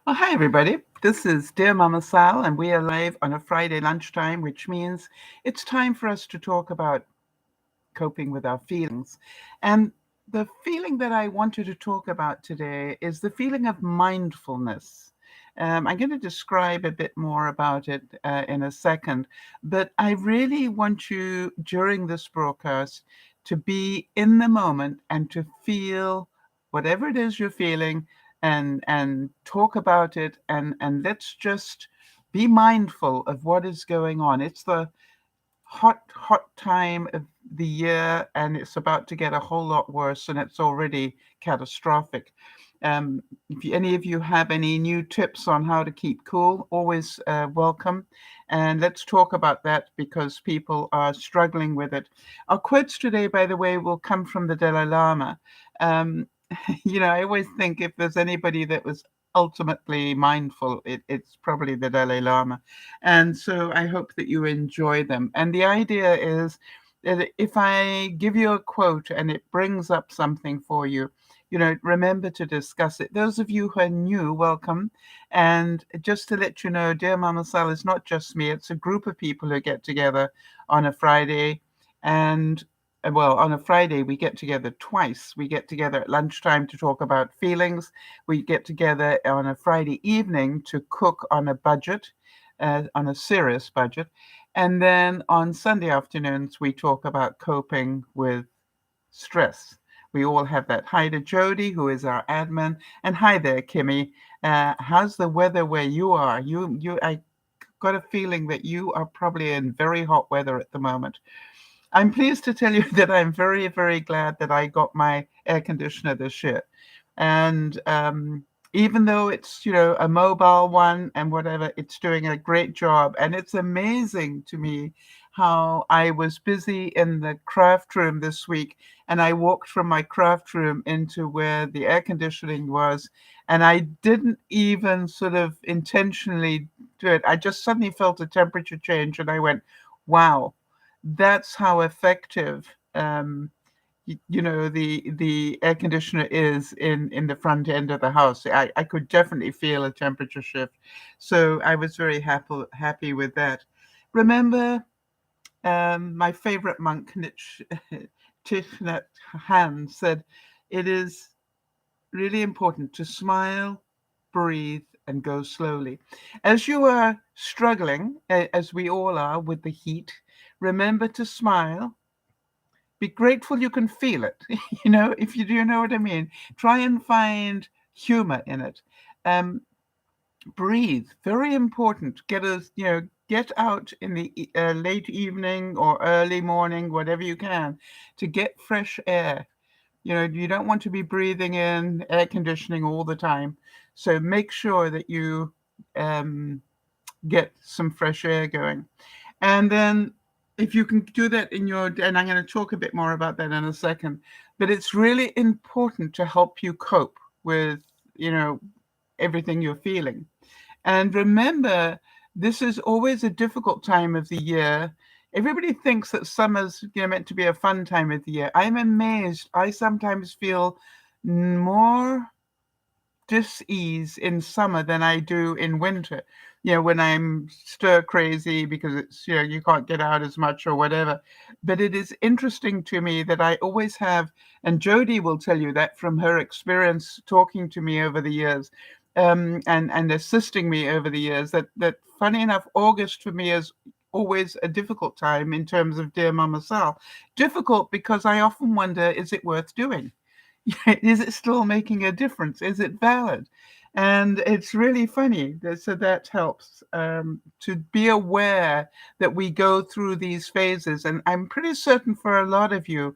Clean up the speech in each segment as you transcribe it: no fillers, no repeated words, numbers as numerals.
Well, hi, everybody. This is Dear Mama Sal, and we are live on a Friday lunchtime, which means it's time for us to talk about coping with our feelings. And the feeling that I wanted to talk about today is the feeling of mindfulness. I'm going to describe a bit more about it in a second, but I really want you during this broadcast to be in the moment and to feel whatever it is you're feeling and talk about it and let's just be mindful of what is going on. It's the hot time of the year, and it's about to get a whole lot worse, and it's already catastrophic. If any of you have any new tips on how to keep cool, always welcome. And let's talk about that because people are struggling with it. Our quotes today, by the way, will come from the Dalai Lama. Um, I always think if there's anybody that was ultimately mindful, it's probably the Dalai Lama. And so I hope that you enjoy them. And the idea is that if I give you a quote and it brings up something for you, remember to discuss it. Those of you who are new, welcome. And just to let you know, Dear Mama Sal is not just me, it's a group of people who get together on a Friday. And well, on a Friday, we get together twice. We get together at lunchtime to talk about feelings. We get together on a Friday evening to cook on a budget, on a serious budget. And then on Sunday afternoons, we talk about coping with stress. We all have that. Hi to Jody, who is our admin, and hi there, Kimmy. How's the weather where you are? I got a feeling that you are probably in very hot weather at the moment. I'm pleased to tell you that I'm very, very glad that I got my air conditioner this year. And even though it's, a mobile one and whatever, it's doing a great job. And it's amazing to me how I was busy in the craft room this week and I walked from my craft room into where the air conditioning was. And I didn't even sort of intentionally do it. I just suddenly felt a temperature change and I went, wow, that's how effective the air conditioner is in the front end of the house. I could definitely feel a temperature shift, so I was very happy with that. Remember, my favorite monk, Thich Nhat Hanh, said it is really important to smile, breathe, and go slowly. As you are struggling, as we all are, with the heat, remember to smile. Be grateful you can feel it. If you do know what I mean, try and find humor in it. Um, Breathe, very important. Get out in the late evening or early morning, whatever you can, to get fresh air. You don't want to be breathing in air conditioning all the time. So make sure that you um, get some fresh air going. And then if you can do that and I'm going to talk a bit more about that in a second, but it's really important to help you cope with, you know, everything you're feeling. And remember, this is always a difficult time of the year. Everybody thinks that summer's, meant to be a fun time of the year. I'm amazed. I sometimes feel more dis-ease in summer than I do in winter. When I'm stir crazy because it's, you can't get out as much or whatever. But it is interesting to me that I always have, and Jody will tell you that from her experience talking to me over the years, and assisting me over the years, that funny enough, August for me is always a difficult time in terms of Dear Mama Sal. Difficult because I often wonder, is it worth doing? Is it still making a difference? Is it valid? And it's really funny. So that helps to be aware that we go through these phases. And I'm pretty certain for a lot of you,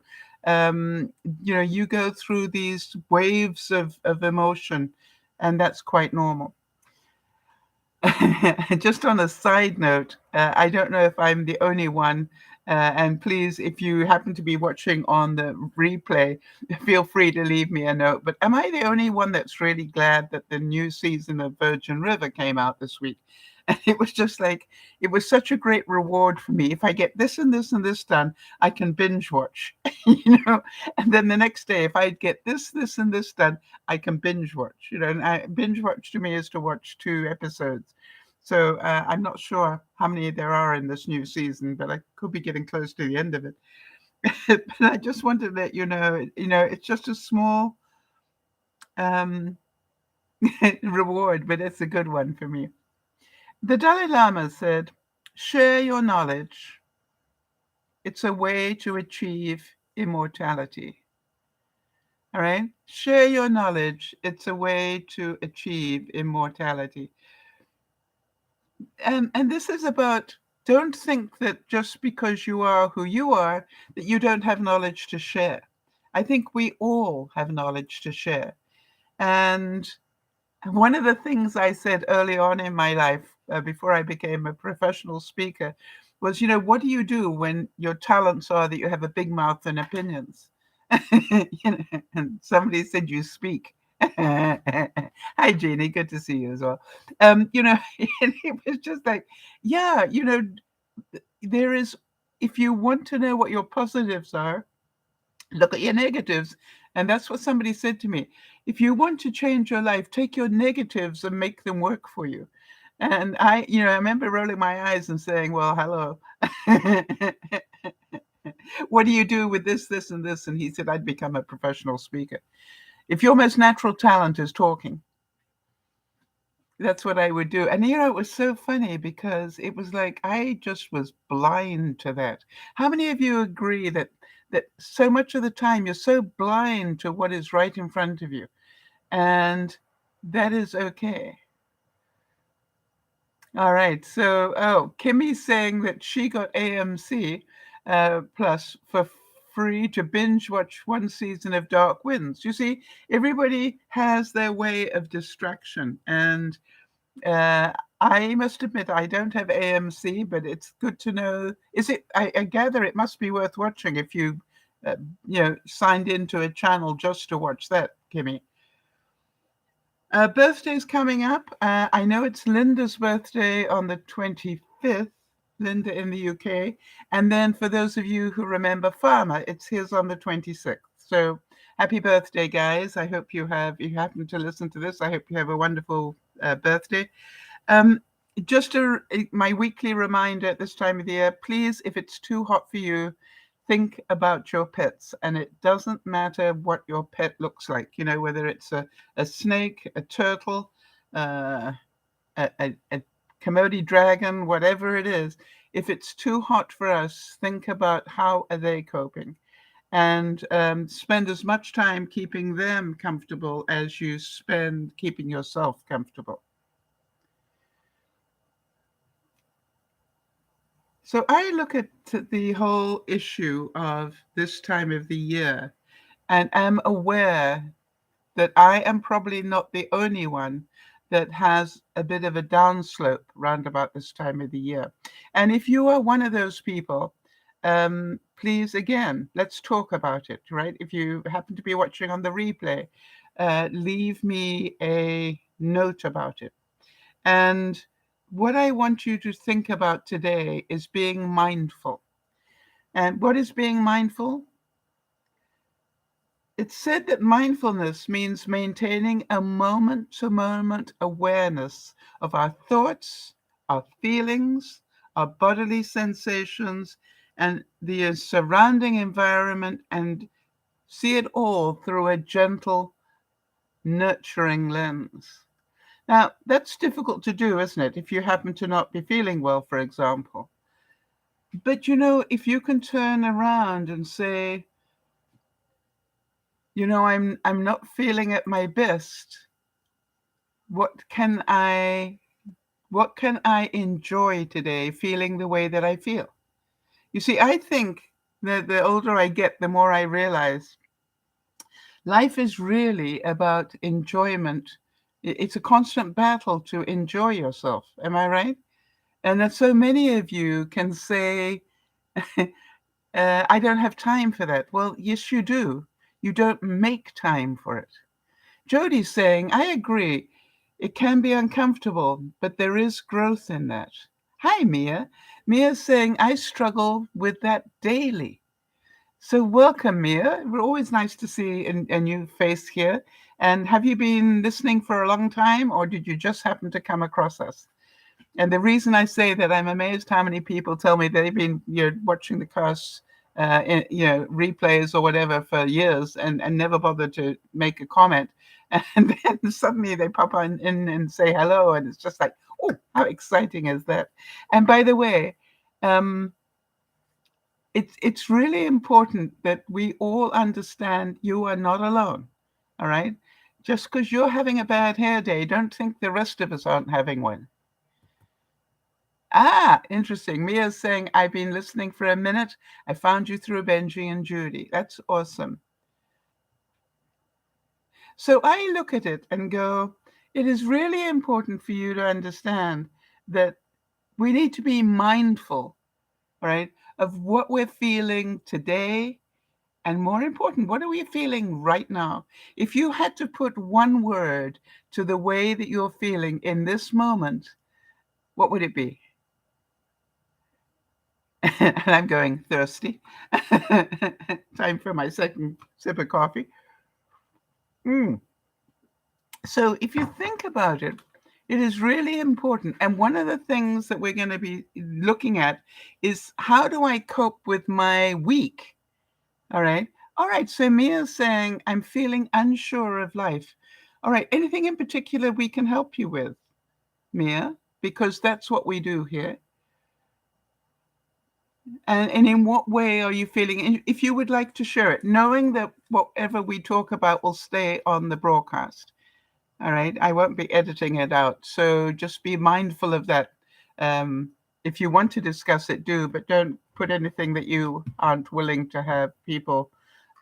you go through these waves of emotion, and that's quite normal. Just on a side note, I don't know if I'm the only one, And please, if you happen to be watching on the replay, feel free to leave me a note. But am I the only one that's really glad that the new season of Virgin River came out this week? And it was just like, it was such a great reward for me. If I get this and this and this done, I can binge watch, And then the next day, if I get this and this done, I can binge watch, And binge watch to me is to watch 2 episodes. So I'm not sure how many there are in this new season, but I could be getting close to the end of it. But I just wanted to let it's just a small um, reward, but it's a good one for me. The Dalai Lama said, share your knowledge. It's a way to achieve immortality. All right? Share your knowledge. It's a way to achieve immortality. And this is about, don't think that just because you are who you are, that you don't have knowledge to share. I think we all have knowledge to share. And one of the things I said early on in my life, before I became a professional speaker, was, what do you do when your talents are that you have a big mouth and opinions? And somebody said you speak. Hi, Jeannie. Good to see you as well. And it was just like, yeah, there is, if you want to know what your positives are, look at your negatives. And that's what somebody said to me. If you want to change your life, take your negatives and make them work for you. And I remember rolling my eyes and saying, well, hello. What do you do with this, and this? And he said, I'd become a professional speaker. If your most natural talent is talking, that's what I would do. And it was so funny because it was like I just was blind to that. How many of you agree that so much of the time you're so blind to what is right in front of you, and that is okay? All right. So, Kimmy's saying that she got AMC Plus for free to binge watch one season of Dark Winds. You see, everybody has their way of distraction, and I must admit I don't have AMC, but it's good to know. Is it? I gather it must be worth watching if you, signed into a channel just to watch that, Kimmy. Birthday's coming up. I know it's Linda's birthday on the 25th, Linda in the UK. And then for those of you who remember Farmer, it's his on the 26th. So happy birthday, guys. I hope if you happen to listen to this, I hope you have a wonderful birthday. Just my weekly reminder at this time of the year, please, if it's too hot for you, think about your pets. And it doesn't matter what your pet looks like, whether it's a snake, a turtle, a Komodo dragon, whatever it is. If it's too hot for us, think about how are they coping, and spend as much time keeping them comfortable as you spend keeping yourself comfortable. So I look at the whole issue of this time of the year and am aware that I am probably not the only one that has a bit of a downslope round about this time of the year. And if you are one of those people, please, again, let's talk about it, right? If you happen to be watching on the replay, leave me a note about it. And what I want you to think about today is being mindful. And what is being mindful? It's said that mindfulness means maintaining a moment-to-moment awareness of our thoughts, our feelings, our bodily sensations, and the surrounding environment, and see it all through a gentle, nurturing lens. Now, that's difficult to do, isn't it? If you happen to not be feeling well, for example. But if you can turn around and say, I'm not feeling at my best. What can I enjoy today feeling the way that I feel? You see, I think that the older I get, the more I realize life is really about enjoyment. It's a constant battle to enjoy yourself. Am I right? And that so many of you can say, I don't have time for that. Well, yes, you do. You don't make time for it. Jody's saying, I agree. It can be uncomfortable, but there is growth in that. Hi, Mia. Mia's saying, I struggle with that daily. So welcome, Mia. We're always nice to see a new face here. And have you been listening for a long time, or did you just happen to come across us? And the reason I say that, I'm amazed how many people tell me they've been watching the cast, replays or whatever for years and never bothered to make a comment. And then suddenly they pop on in and say hello. And it's just like, oh, how exciting is that? And by the way, it's really important that we all understand you are not alone. All right. Just because you're having a bad hair day, don't think the rest of us aren't having one. Ah, interesting. Mia's saying, I've been listening for a minute. I found you through Benji and Judy. That's awesome. So I look at it and go, it is really important for you to understand that we need to be mindful, right, of what we're feeling today. And more important, what are we feeling right now? If you had to put one word to the way that you're feeling in this moment, what would it be? And I'm going thirsty. Time for my second sip of coffee. Mm. So if you think about it, it is really important. And one of the things that we're going to be looking at is, how do I cope with my week? All right. All right. So Mia's saying, I'm feeling unsure of life. All right. Anything in particular we can help you with, Mia? Because that's what we do here. And in what way are you feeling? And if you would like to share it, knowing that whatever we talk about will stay on the broadcast. All right. I won't be editing it out. So just be mindful of that. If you want to discuss it, do, but don't put anything that you aren't willing to have people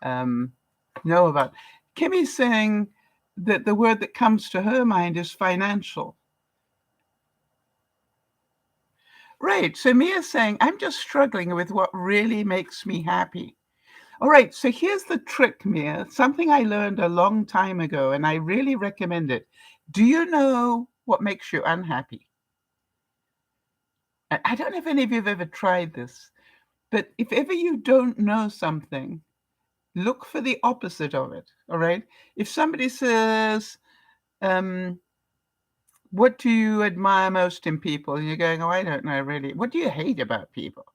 know about. Kimmy's saying that the word that comes to her mind is financial. Right. So Mia's saying, I'm just struggling with what really makes me happy. All right. So here's the trick, Mia. Something I learned a long time ago, and I really recommend it. Do you know what makes you unhappy? I don't know if any of you have ever tried this, but if ever you don't know something, look for the opposite of it. All right. If somebody says, um, what do you admire most in people? And you're going, oh, I don't know really. What do you hate about people?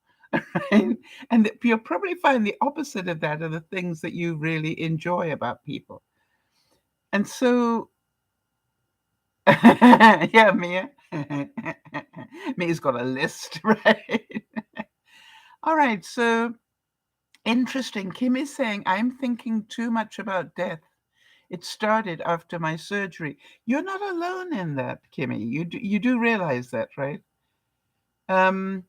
Right? And you'll probably find the opposite of that are the things that you really enjoy about people. And so, yeah, Mia. Mia's got a list, right? All right. So interesting. Kim is saying, I'm thinking too much about death. It started after my surgery. You're not alone in that, Kimmy. You do realize that, right? Um,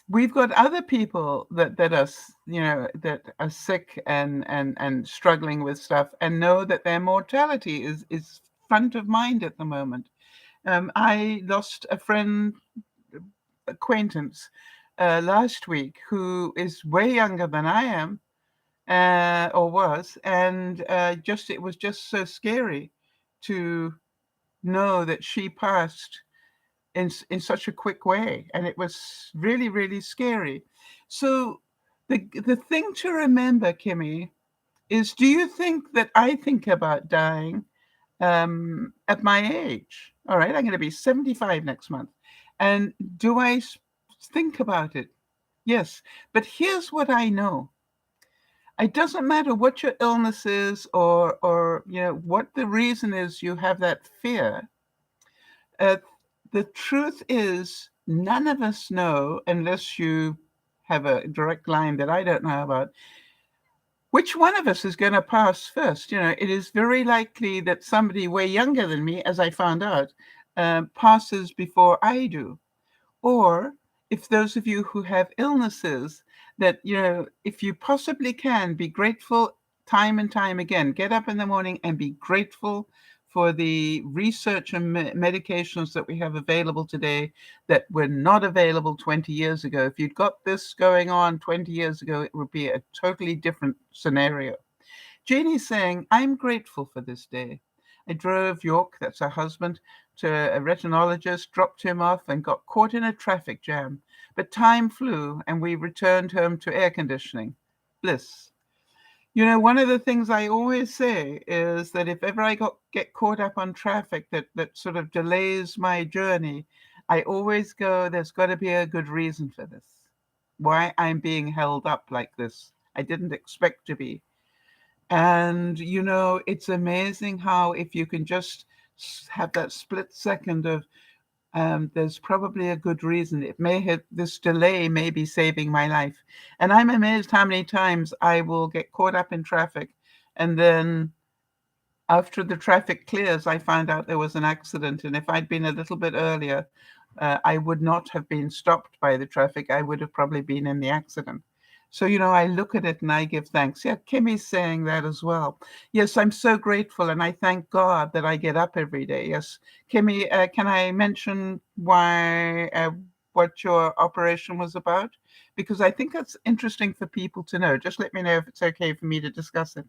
we've got other people that are that are sick and struggling with stuff, and know that their mortality is front of mind at the moment. I lost a friend acquaintance last week who is way younger than I am, or was, and just it was just so scary to know that she passed in such a quick way, and it was really, really scary. So the thing to remember, Kimmy, is, do you think that I think about dying at my age? All right, I'm going to be 75 next month. And do I think about it? Yes. But here's what I know. It doesn't matter what your illness is, or what the reason is you have that fear. Uh, the truth is, none of us know, unless you have a direct line that I don't know about, which one of us is going to pass first. It is very likely that somebody way younger than me, as I found out, passes before I do. Or if those of you who have illnesses, that, if you possibly can, be grateful time and time again. Get up in the morning and be grateful for the research and medications that we have available today that were not available 20 years ago. If you'd got this going on 20 years ago, it would be a totally different scenario. Janie's saying, I'm grateful for this day. I drove York, that's her husband, to a retinologist, dropped him off, and got caught in a traffic jam. But time flew, and we returned home to air conditioning. Bliss. You know, one of the things I always say is that if ever I get caught up on traffic that sort of delays my journey, I always go, there's got to be a good reason for this. Why I'm being held up like this. I didn't expect to be. And, you know, it's amazing how if you can just have that split second of, there's probably a good reason. It may have, this delay may be saving my life. And I'm amazed how many times I will get caught up in traffic. And then after the traffic clears, I find out there was an accident. And if I'd been a little bit earlier, I would not have been stopped by the traffic. I would have probably been in the accident. So, you know, I look at it and I give thanks. Yeah, Kimmy's saying that as well. Yes, I'm so grateful and I thank God that I get up every day. Yes. Kimmy, can I mention what your operation was about? Because I think that's interesting for people to know. Just let me know if it's okay for me to discuss it.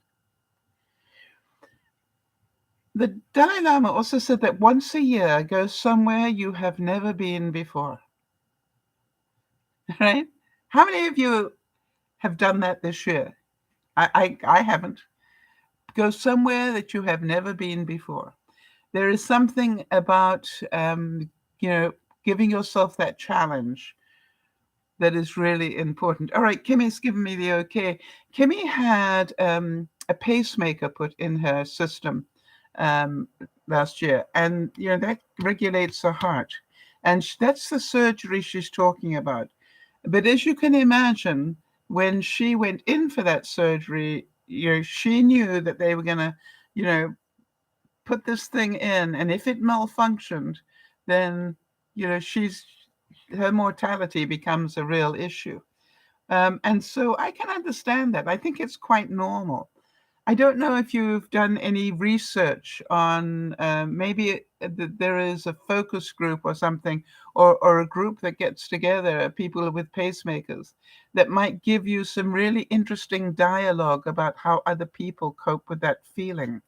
The Dalai Lama also said that once a year, go somewhere you have never been before. Right? How many of you have done that this year? I haven't. Go somewhere that you have never been before. There is something about, you know, giving yourself that challenge that is really important. All right, Kimmy's given me the okay. Kimmy had a pacemaker put in her system um, last year, and you know that regulates her heart, and that's the surgery she's talking about. But as you can imagine, when she went in for that surgery, you know, she knew that they were going to, you know, put this thing in, and if it malfunctioned, then you know her mortality becomes a real issue. And so I can understand that. I think it's quite normal. I don't know if you've done any research on maybe there is a focus group or something, or a group that gets together, people with pacemakers, that might give you some really interesting dialogue about how other people cope with that feeling.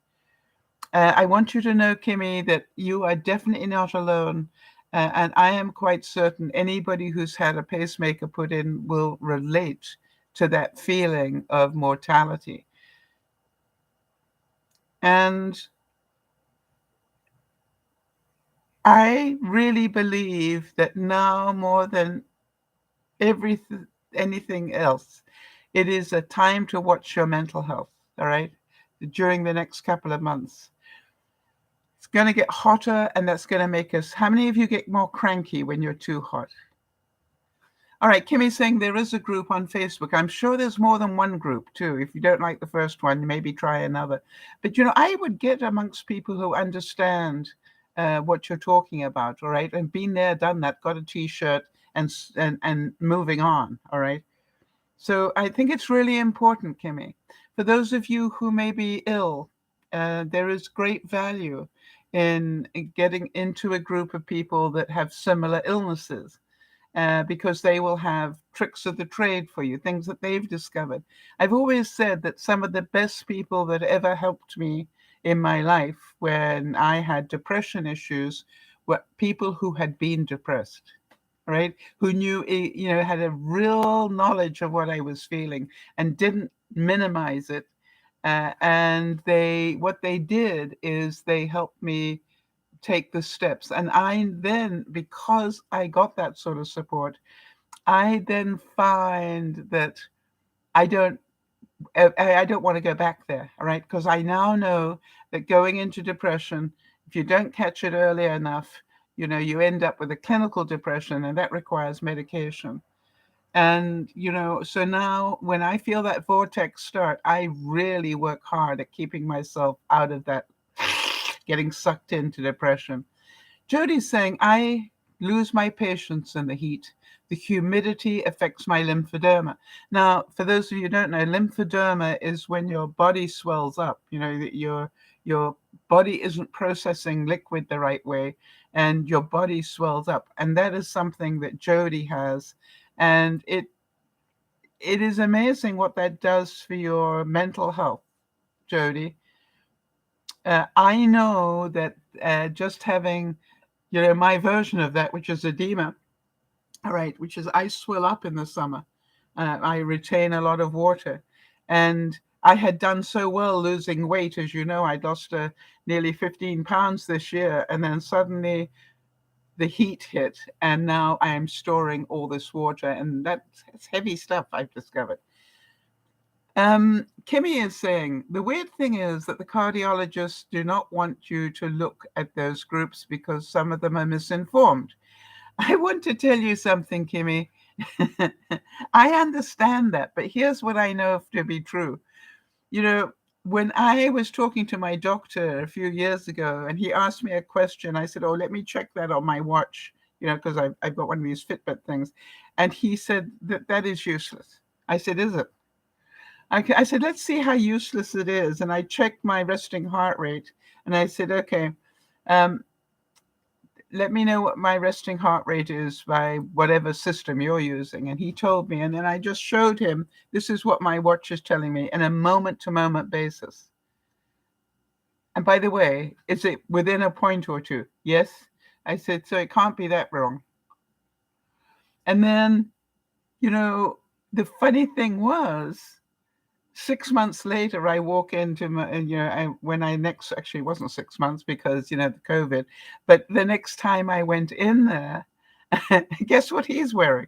I want you to know, Kimmy, that you are definitely not alone. And I am quite certain anybody who's had a pacemaker put in will relate to that feeling of mortality. And I really believe that now more than everything, anything else, it is a time to watch your mental health, all right, during the next couple of months. It's going to get hotter, and that's going to make us. How many of you get more cranky when you're too hot? All right, Kimmy's saying there is a group on Facebook. I'm sure there's more than one group, too. If you don't like the first one, maybe try another. But, you know, I would get amongst people who understand what you're talking about, all right? And been there, done that, got a T-shirt and moving on, all right? So I think it's really important, Kimmy. For those of you who may be ill, there is great value in getting into a group of people that have similar illnesses. Because they will have tricks of the trade for you, things that they've discovered. I've always said that some of the best people that ever helped me in my life when I had depression issues were people who had been depressed, right? Who knew, you know, had a real knowledge of what I was feeling and didn't minimize it. And what they did is they helped me take the steps. And I then, because I got that sort of support, I then find that I don't I don't want to go back there, all right? Because I now know that going into depression, if you don't catch it early enough, you know, you end up with a clinical depression, and that requires medication. And, you know, so now when I feel that vortex start, I really work hard at keeping myself out of that, getting sucked into depression. Jody's saying, I lose my patience in the heat. The humidity affects my lymphoderma. Now, for those of you who don't know, lymphoderma is when your body swells up, you know, your body isn't processing liquid the right way, and your body swells up. And that is something that Jody has. And it is amazing what that does for your mental health, Jody. I know that just having, my version of that, which is edema, all right, which is I swell up in the summer. I retain a lot of water. And I had done so well losing weight. As you know, I'd lost nearly 15 pounds this year. And then suddenly the heat hit. And now I am storing all this water. And that's heavy stuff, I've discovered. Kimmy is saying, the weird thing is that the cardiologists do not want you to look at those groups because some of them are misinformed. I want to tell you something, Kimmy. I understand that, but here's what I know to be true. When I was talking to my doctor a few years ago and he asked me a question, I said, oh, let me check that on my watch, because I've got one of these Fitbit things. And he said that is useless. I said, is it? I said, let's see how useless it is. And I checked my resting heart rate and I said, okay, let me know what my resting heart rate is by whatever system you're using. And he told me, and then I just showed him, this is what my watch is telling me on a moment-to-moment basis. And by the way, is it within a point or two? Yes. I said, so it can't be that wrong. And then, the funny thing was, 6 months later, I walk into when I next, actually it wasn't 6 months because, the COVID, but the next time I went in there, guess what he's wearing?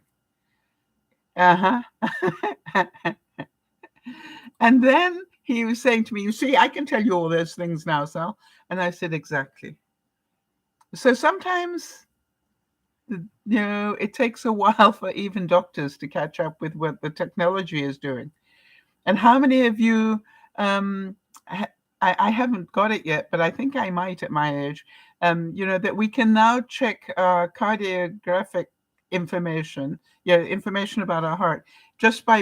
Uh-huh. And then he was saying to me, you see, I can tell you all those things now, Sal. And I said, exactly. So sometimes, it takes a while for even doctors to catch up with what the technology is doing. And how many of you, I haven't got it yet, but I think I might at my age, that we can now check our cardiographic information, information about our heart, just by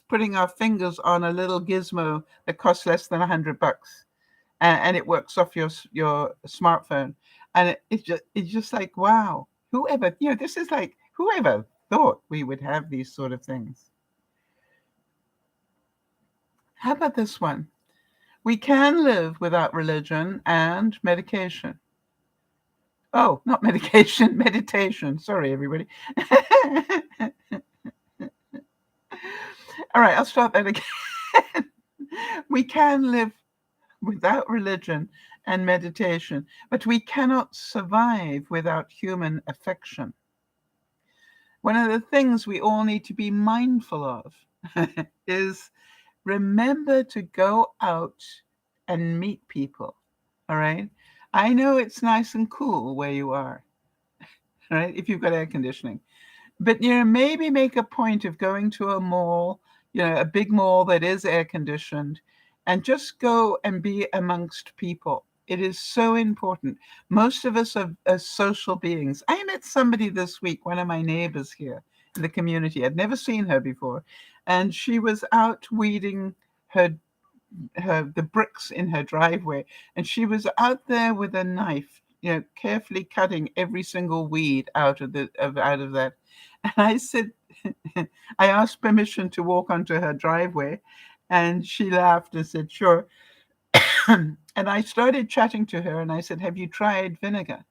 putting our fingers on a little gizmo that costs less than $100, and it works off your smartphone, and it's just like, wow, whoever, this is like, whoever thought we would have these sort of things. How about this one? We can live without religion and medication. Oh, not medication, meditation. Sorry, everybody. All right, I'll start that again. We can live without religion and meditation, but we cannot survive without human affection. One of the things we all need to be mindful of is remember to go out and meet people. All right. I know it's nice and cool where you are, right? If you've got air conditioning, but maybe make a point of going to a mall, a big mall that is air conditioned, and just go and be amongst people. It is so important. Most of us are social beings. I met somebody this week, one of my neighbors here in the community. I'd never seen her before. And she was out weeding the bricks in her driveway. And she was out there with a knife, carefully cutting every single weed out of that. And I said, I asked permission to walk onto her driveway. And she laughed and said, sure. And I started chatting to her and I said, have you tried vinegar?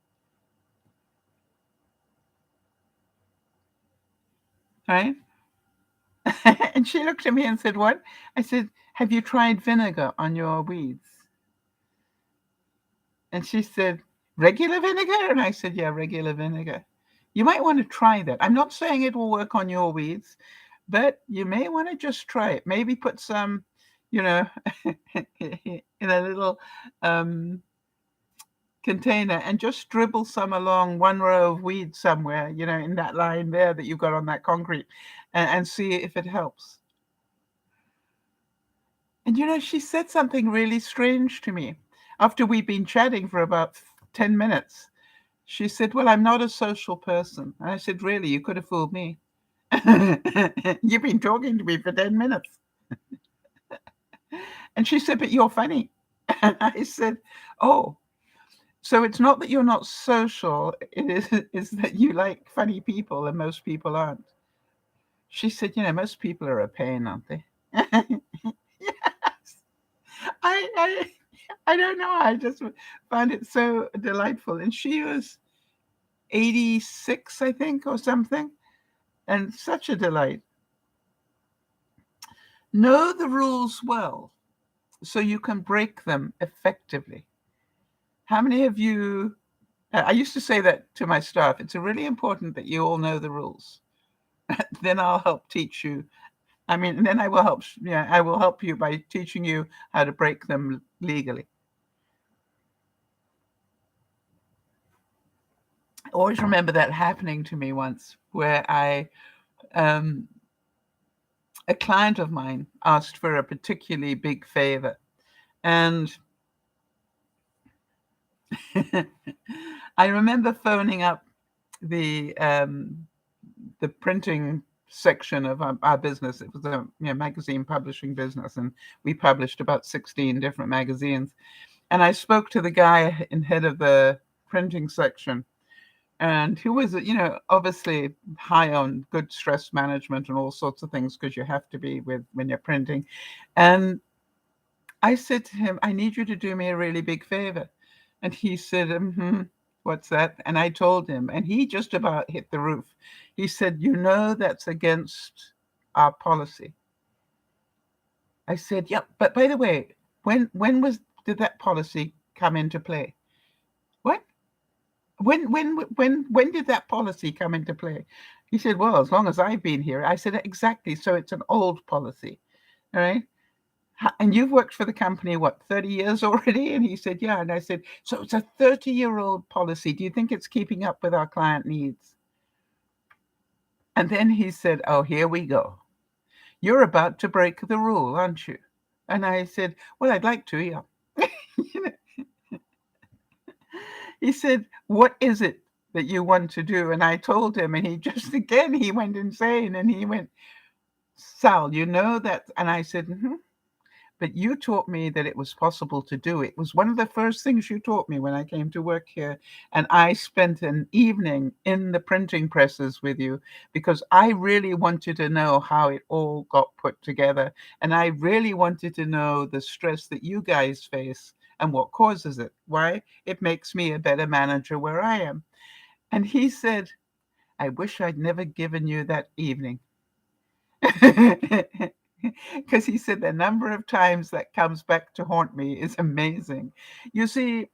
Right? And she looked at me and said, what? I said, have you tried vinegar on your weeds? And she said, regular vinegar? And I said, yeah, regular vinegar. You might want to try that. I'm not saying it will work on your weeds, but you may want to just try it. Maybe put some, in a little container and just dribble some along one row of weeds somewhere, in that line there that you've got on that concrete, and see if it helps. And she said something really strange to me after we'd been chatting for about 10 minutes. She said, well, I'm not a social person. And I said, really? You could have fooled me. You've been talking to me for 10 minutes. And she said, but you're funny. And I said, oh, So it's not that you're not social, is that you like funny people and most people aren't. She said, most people are a pain, aren't they? Yes. I I don't know. I just found it so delightful. And she was 86, I think, or something, and such a delight. Know the rules well so you can break them effectively. How many of you I used to say that to my staff. It's really important that you all know the rules. Then I'll help teach you. I mean, and then I will help. Yeah, I will help you by teaching you how to break them legally. I always remember that happening to me once, where um, a client of mine asked for a particularly big favor, and I remember phoning up the um, the printing section of our business. It was a magazine publishing business, and we published about 16 different magazines. And I spoke to the guy in head of the printing section, and who was, obviously high on good stress management and all sorts of things, because you have to be with when you're printing. And I said to him, I need you to do me a really big favor. And he said, what's that? And I told him, and he just about hit the roof. He said, that's against our policy. I said, yep, but by the way, did that policy come into play? What? When did that policy come into play? He said, well, as long as I've been here. I said, exactly. So it's an old policy. All right. And you've worked for the company, what, 30 years already? And he said, yeah. And I said, so it's a 30-year-old policy. Do you think it's keeping up with our client needs? And then he said, oh, here we go. You're about to break the rule, aren't you? And I said, well, I'd like to, yeah. He said, what is it that you want to do? And I told him, and he just, again, he went insane. And he went, Sal, that. And I said, but you taught me that it was possible to do. It was one of the first things you taught me when I came to work here. And I spent an evening in the printing presses with you because I really wanted to know how it all got put together. And I really wanted to know the stress that you guys face and what causes it. Why? It makes me a better manager where I am. And he said, I wish I'd never given you that evening. Because he said the number of times that comes back to haunt me is amazing. You see,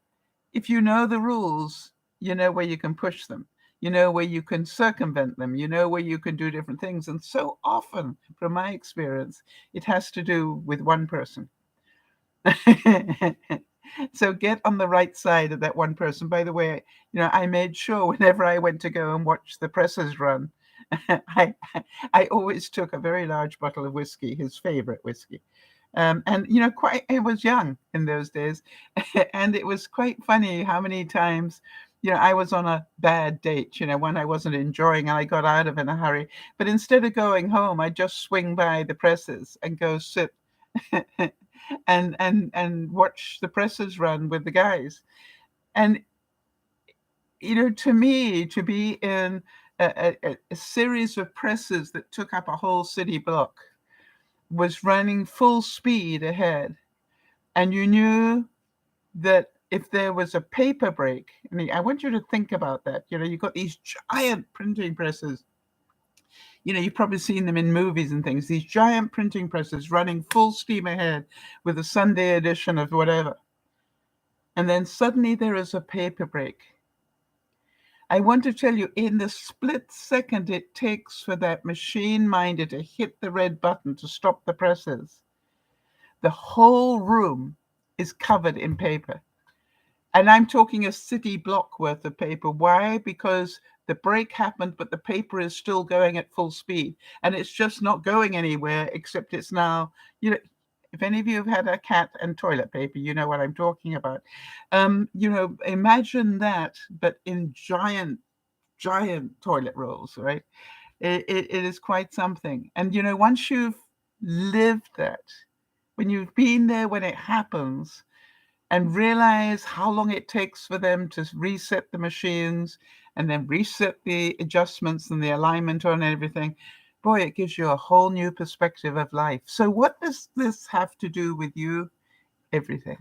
if you know the rules, you know where you can push them. You know where you can circumvent them. You know where you can do different things. And so often, from my experience, it has to do with one person. So get on the right side of that one person. By the way, I made sure whenever I went to go and watch the presses run, I I always took a very large bottle of whiskey, his favorite whiskey. And I was young in those days, and it was quite funny how many times, I was on a bad date, one I wasn't enjoying, and I got out of in a hurry. But instead of going home, I just swing by the presses and go sit and watch the presses run with the guys. And to me, to be in a series of presses that took up a whole city block, was running full speed ahead, and you knew that if there was a paper break, I want you to think about that. You've got these giant printing presses. You've probably seen them in movies and things, these giant printing presses running full steam ahead with a Sunday edition of whatever. And then suddenly there is a paper break. I want to tell you, in the split second it takes for that machine minder to hit the red button to stop the presses, the whole room is covered in paper. And I'm talking a city block worth of paper. Why? Because the break happened, but the paper is still going at full speed. And it's just not going anywhere, except it's now, if any of you have had a cat and toilet paper, you know what I'm talking about. Imagine that, but in giant toilet rolls, right? It is quite something. And, once you've lived that, when you've been there, when it happens, and realize how long it takes for them to reset the machines and then reset the adjustments and the alignment on everything, boy, it gives you a whole new perspective of life. So what does this have to do with you? Everything.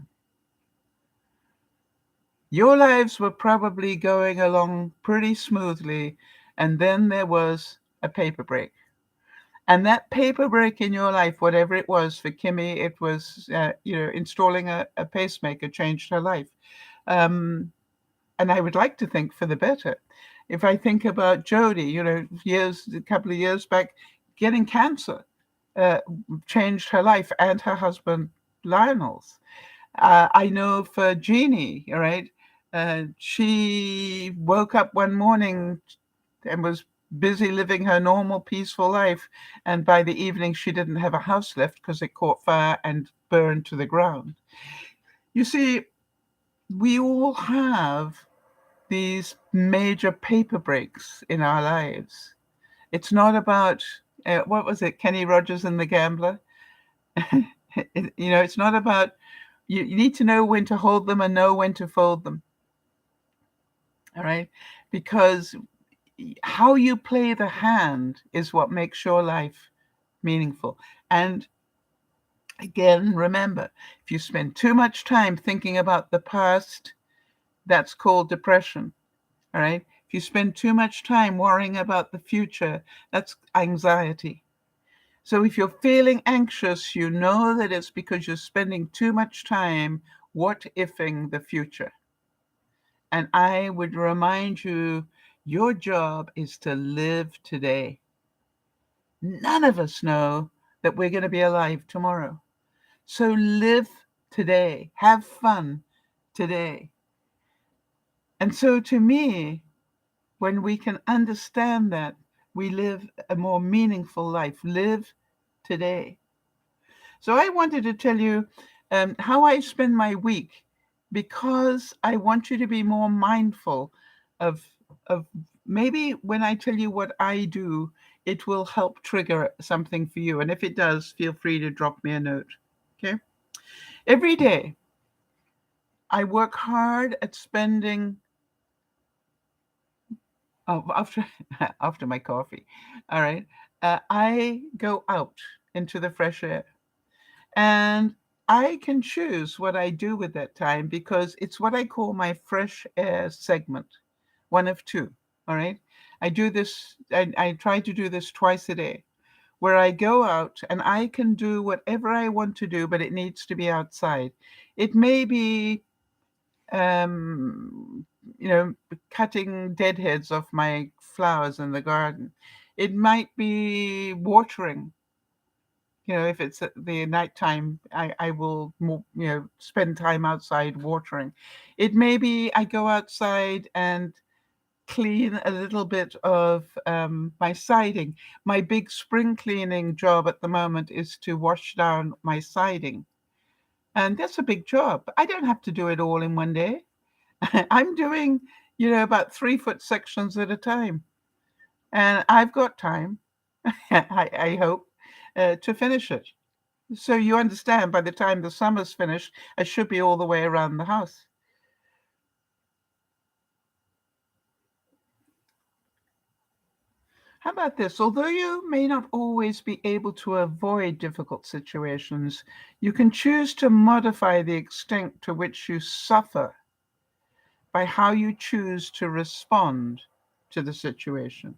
Your lives were probably going along pretty smoothly, and then there was a paper break. And that paper break in your life, whatever it was, for Kimmy, it was, installing a pacemaker changed her life. Um, and I would like to think for the better. If I think about Jody, a couple of years back, getting cancer uh, changed her life and her husband Lionel's. I know for Jeannie, all right, she woke up one morning and was busy living her normal, peaceful life. And by the evening, she didn't have a house left because it caught fire and burned to the ground. You see, we all have these major paper breaks in our lives. It's not about, what was it, Kenny Rogers and the Gambler? It's not about, you need to know when to hold them and know when to fold them. All right. Because how you play the hand is what makes your life meaningful. And again, remember, if you spend too much time thinking about the past, that's called depression. All right. If you spend too much time worrying about the future, that's anxiety. So if you're feeling anxious, you know that it's because you're spending too much time what ifing the future. And I would remind you, your job is to live today. None of us know that we're going to be alive tomorrow. So live today, have fun today. And so to me, when we can understand that, we live a more meaningful life. Live today. So I wanted to tell you how I spend my week, because I want you to be more mindful of of maybe when I tell you what I do, it will help trigger something for you. And if it does, feel free to drop me a note. Okay. Every day I work hard at spending, after after my coffee. All right. I go out into the fresh air. And I can choose what I do with that time because it's what I call my fresh air segment, one of two. All right. I try to do this twice a day, where I go out and I can do whatever I want to do, but it needs to be outside. It may be, um, cutting deadheads off my flowers in the garden. It might be watering. If it's at the nighttime, I will more, spend time outside watering. It may be I go outside and clean a little bit of my siding. My big spring cleaning job at the moment is to wash down my siding. And that's a big job. I don't have to do it all in one day. I'm doing, about 3 foot sections at a time. And I've got time, I hope, to finish it. So you understand, by the time the summer's finished, I should be all the way around the house. How about this? Although you may not always be able to avoid difficult situations, you can choose to modify the extent to which you suffer by how you choose to respond to the situation,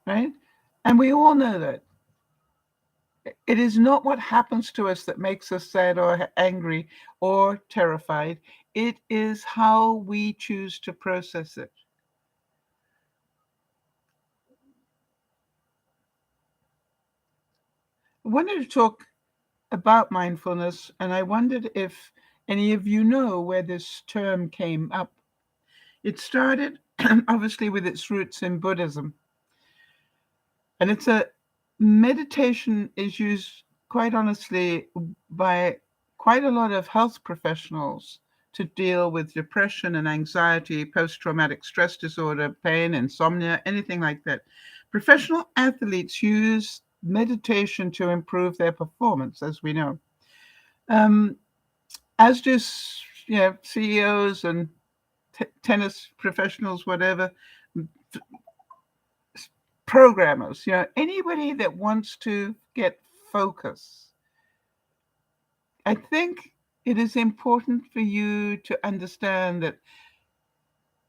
right? And we all know that it is not what happens to us that makes us sad or angry or terrified. It is how we choose to process it. I wanted to talk about mindfulness, and I wondered if any of you know where this term came up. It started, obviously, with its roots in Buddhism, and it's a meditation is used, quite honestly, by quite a lot of health professionals to deal with depression and anxiety, post-traumatic stress disorder, pain, insomnia, anything like that. Professional athletes use meditation to improve their performance, as we know. Um, as do CEOs and tennis professionals, whatever, programmers, anybody that wants to get focus. I think it is important for you to understand that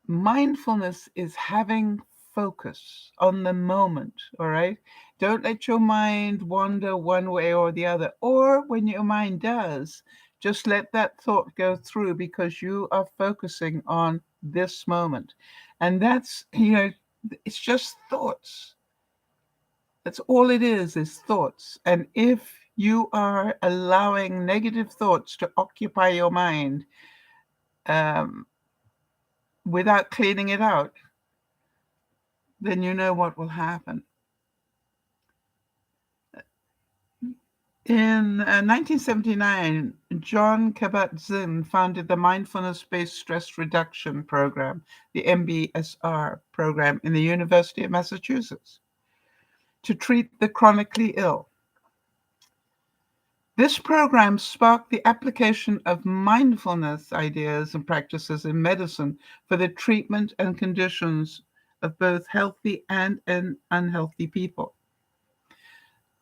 mindfulness is having focus on the moment, all right? Don't let your mind wander one way or the other. Or when your mind does, just let that thought go through because you are focusing on this moment. And that's, it's just thoughts. That's all it is thoughts. And if you are allowing negative thoughts to occupy your mind um, without cleaning it out, then you know what will happen. In 1979, John Kabat-Zinn founded the Mindfulness-Based Stress Reduction Program, the MBSR program, in the University of Massachusetts to treat the chronically ill. This program sparked the application of mindfulness ideas and practices in medicine for the treatment and conditions of both healthy and unhealthy people.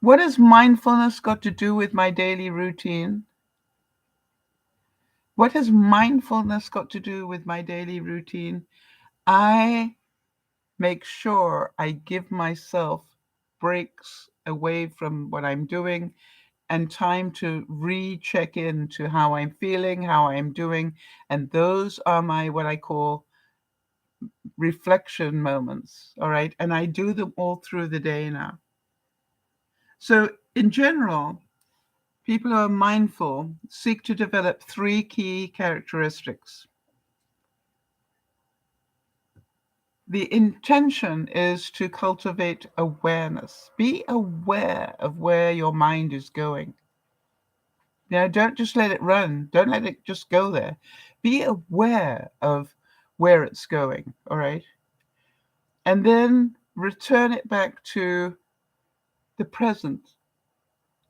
What has mindfulness got to do with my daily routine? What has mindfulness got to do with my daily routine? I make sure I give myself breaks away from what I'm doing and time to recheck into how I'm feeling, how I'm doing. And those are my, what I call reflection moments. All right. And I do them all through the day now. So in general, people who are mindful seek to develop 3 key characteristics. The intention is to cultivate awareness. Be aware of where your mind is going. Don't just let it run. Don't let it just go there. Be aware of where it's going, all right? And then return it back to the present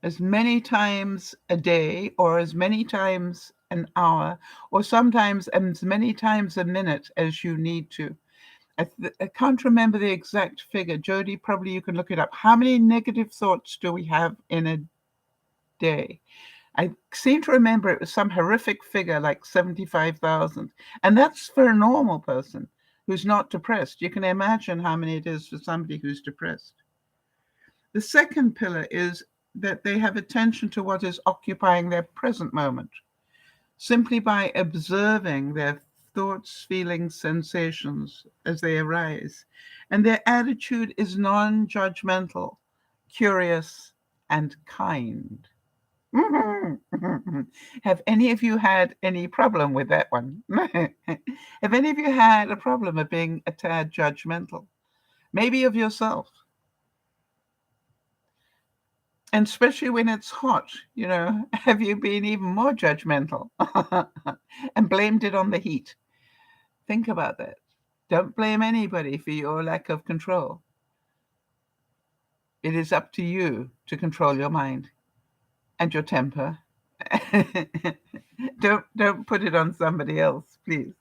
as many times a day or as many times an hour or sometimes as many times a minute as you need to. I can't remember the exact figure. Jody, probably you can look it up. How many negative thoughts do we have in a day? I seem to remember it was some horrific figure like 75,000. And that's for a normal person who's not depressed. You can imagine how many it is for somebody who's depressed. The second pillar is that they have attention to what is occupying their present moment, simply by observing their thoughts, feelings, sensations as they arise. And their attitude is non-judgmental, curious, and kind. Have any of you had any problem with that one? Have any of you had a problem of being a tad judgmental? Maybe of yourself. And especially when it's hot, have you been even more judgmental and blamed it on the heat? Think about that. Don't blame anybody for your lack of control. It is up to you to control your mind and your temper. Don't put it on somebody else, please.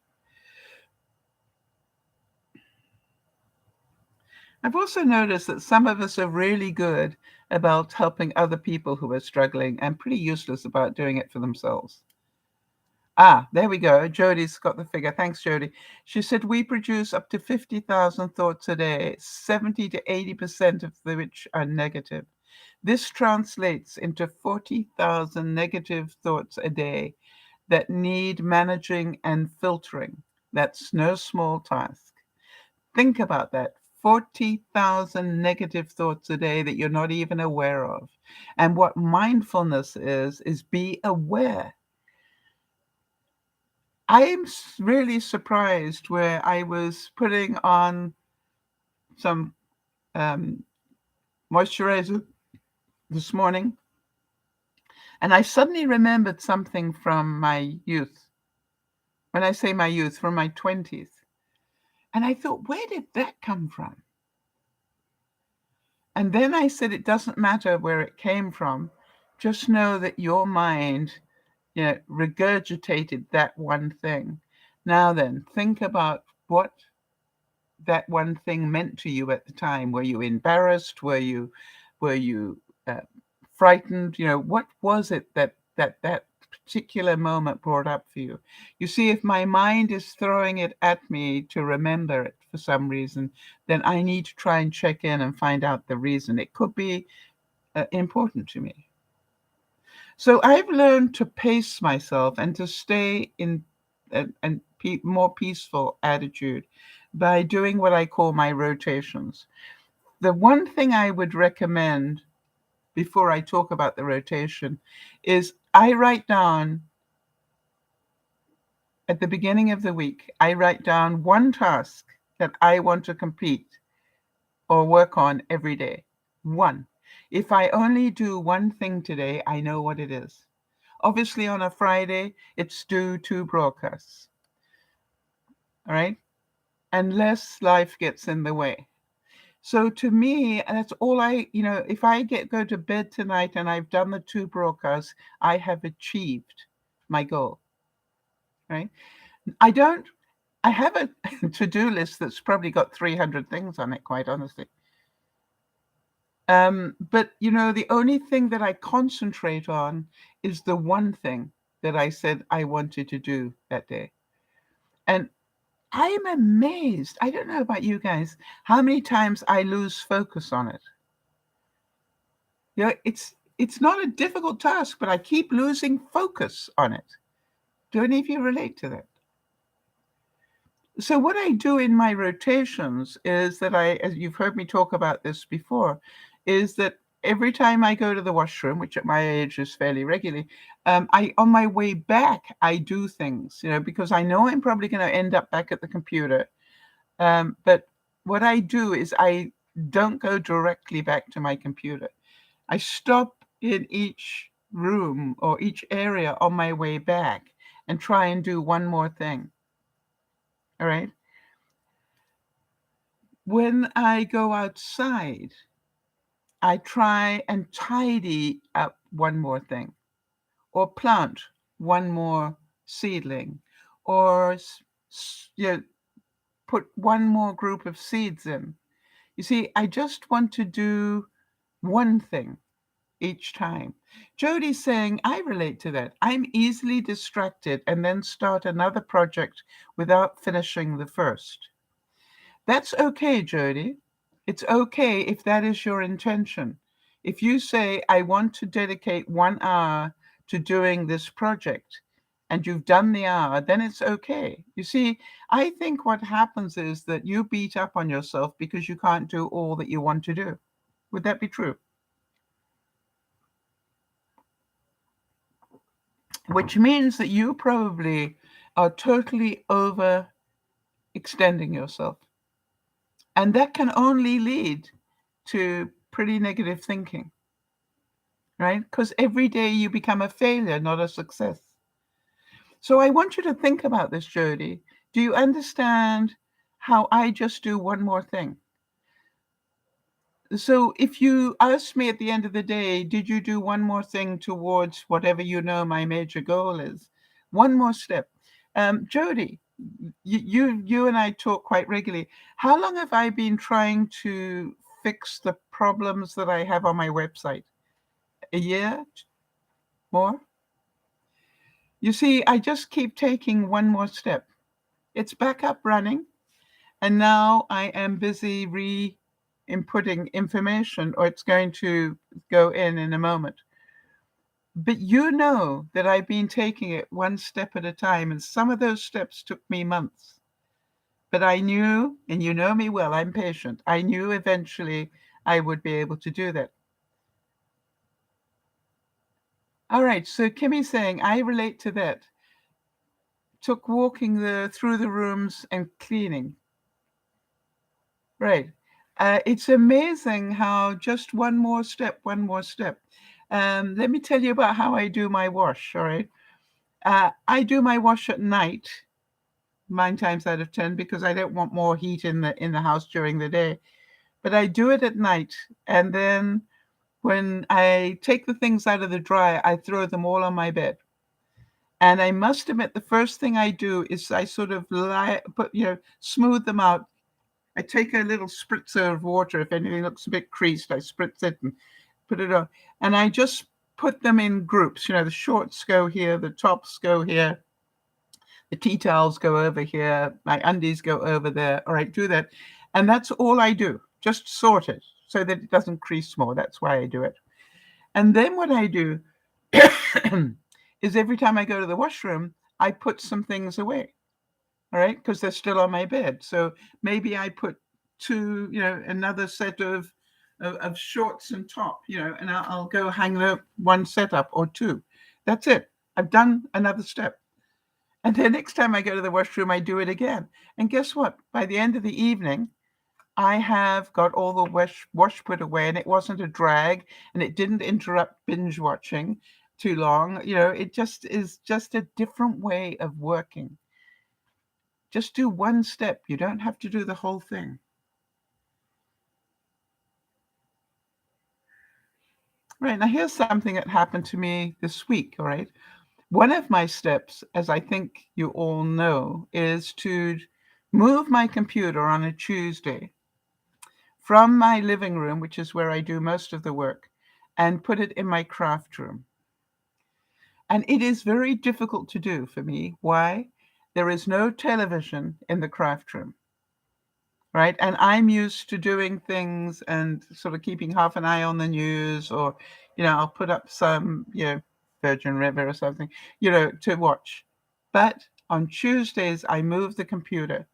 I've also noticed that some of us are really good about helping other people who are struggling and pretty useless about doing it for themselves. There we go. Jody's got the figure. Thanks, Jody. She said we produce up to 50,000 thoughts a day, 70 to 80% of which are negative. This translates into 40,000 negative thoughts a day that need managing and filtering. That's no small task. Think about that. 40,000 negative thoughts a day that you're not even aware of. And what mindfulness is be aware. I'm really surprised where I was putting on some moisturizer this morning, and I suddenly remembered something from my youth. When I say my youth, from my 20s. And I thought, where did that come from? And then I said, it doesn't matter where it came from. Just know that your mind, regurgitated that one thing. Now then, think about what that one thing meant to you at the time. Were you embarrassed? Were you uh, frightened? What was it that particular moment brought up for you? You see, if my mind is throwing it at me to remember it for some reason, then I need to try and check in and find out the reason. It could be important to me. So I've learned to pace myself and to stay in a more peaceful attitude by doing what I call my rotations. The one thing I would recommend before I talk about the rotation is I write down at the beginning of the week, I write down one task that I want to complete or work on every day. One. If I only do one thing today, I know what it is. Obviously, on a Friday, it's do 2 broadcasts. All right? Unless life gets in the way. So to me, that's all if I go to bed tonight and I've done the 2 broadcasts, I have achieved my goal. Right? I have a to-do list that's probably got 300 things on it, quite honestly. But the only thing that I concentrate on is the one thing that I said I wanted to do that day. And I'm amazed. I don't know about you guys, how many times I lose focus on it. It's not a difficult task, but I keep losing focus on it. Do any of you relate to that? So what I do in my rotations is that as you've heard me talk about this before, is that every time I go to the washroom, which at my age is fairly regularly, on my way back, I do things, because I know I'm probably going to end up back at the computer. But what I do is I don't go directly back to my computer. I stop in each room or each area on my way back and try and do one more thing. All right. When I go outside, I try and tidy up one more thing, or plant one more seedling, or put one more group of seeds in. You see, I just want to do one thing each time. Jody's saying, I relate to that. I'm easily distracted and then start another project without finishing the first. That's okay, Jody. It's okay if that is your intention. If you say, I want to dedicate 1 hour to doing this project, and you've done the hour, then it's okay. You see, I think what happens is that you beat up on yourself because you can't do all that you want to do. Would that be true? Which means that you probably are totally overextending yourself. And that can only lead to pretty negative thinking, right? Because every day you become a failure, not a success. So I want you to think about this, Jody. Do you understand how I just do one more thing? So if you ask me at the end of the day, did you do one more thing towards whatever my major goal is? One more step. Jody, you and I talk quite regularly. How long have I been trying to fix the problems that I have on my website? A year? More? You see, I just keep taking one more step. It's back up running, and now I am busy re-inputting information, or it's going to go in a moment. But you know that I've been taking it one step at a time, and some of those steps took me months. But I knew, and you know me well, I'm patient. I knew eventually I would be able to do that. All right, so Kimmy's saying, I relate to that. Took walking through the rooms and cleaning. Right. It's amazing how just one more step, one more step. Let me tell you about how I do my wash, all right? I do my wash at night, 9 times out of 10, because I don't want more heat in the house during the day. but I do it at night. And then when I take the things out of the dryer, I throw them all on my bed. And I must admit, the first thing I do is I sort of smooth them out. I take a little spritzer of water. If anything looks a bit creased, I spritz it and put it on. And I just put them in groups. The shorts go here, the tops go here, the tea towels go over here, my undies go over there. All right, do that. And that's all I do. Just sort it so that it doesn't crease more. That's why I do it. And then what I do is every time I go to the washroom, I put some things away. All right, because they're still on my bed. So maybe I put another set of shorts and top, and I'll go hang up one set up or two. That's it. I've done another step. And the next time I go to the washroom, I do it again. And guess what? By the end of the evening, I have got all the wash put away, and it wasn't a drag, and it didn't interrupt binge watching too long. It just is just a different way of working. Just do one step. You don't have to do the whole thing. Right, now here's something that happened to me this week, all right? One of my steps, as I think you all know, is to move my computer on a Tuesday from my living room, which is where I do most of the work, and put it in my craft room. And it is very difficult to do for me. Why? There is no television in the craft room, right? And I'm used to doing things and sort of keeping half an eye on the news, or, I'll put up some, Virgin River or something, to watch. But on Tuesdays, I move the computer.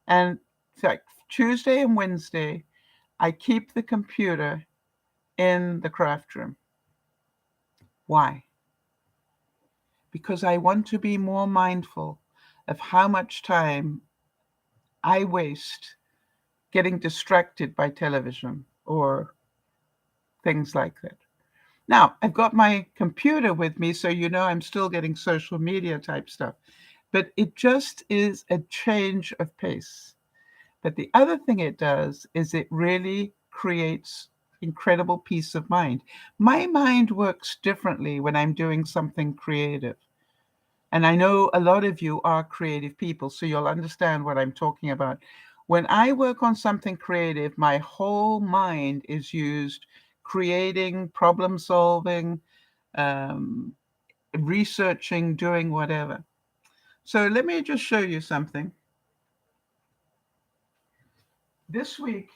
And in fact, Tuesday and Wednesday, I keep the computer in the craft room. Why? Because I want to be more mindful of how much time I waste getting distracted by television or things like that. Now, I've got my computer with me, so I'm still getting social media type stuff. But it just is a change of pace. But the other thing it does is it really creates incredible peace of mind. My mind works differently when I'm doing something creative. And I know a lot of you are creative people, so you'll understand what I'm talking about. When I work on something creative, my whole mind is used creating, problem solving, um, researching, doing whatever. So let me just show you something. This week,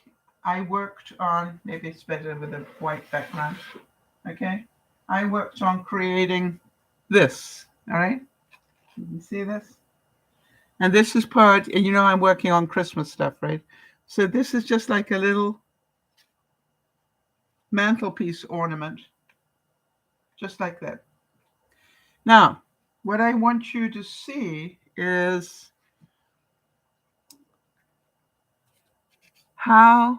I worked on, maybe it's better with a white background, okay? I worked on creating this, all right? You see this? And this is part, and I'm working on Christmas stuff, right? So this is just like a little mantelpiece ornament, just like that. Now, what I want you to see is how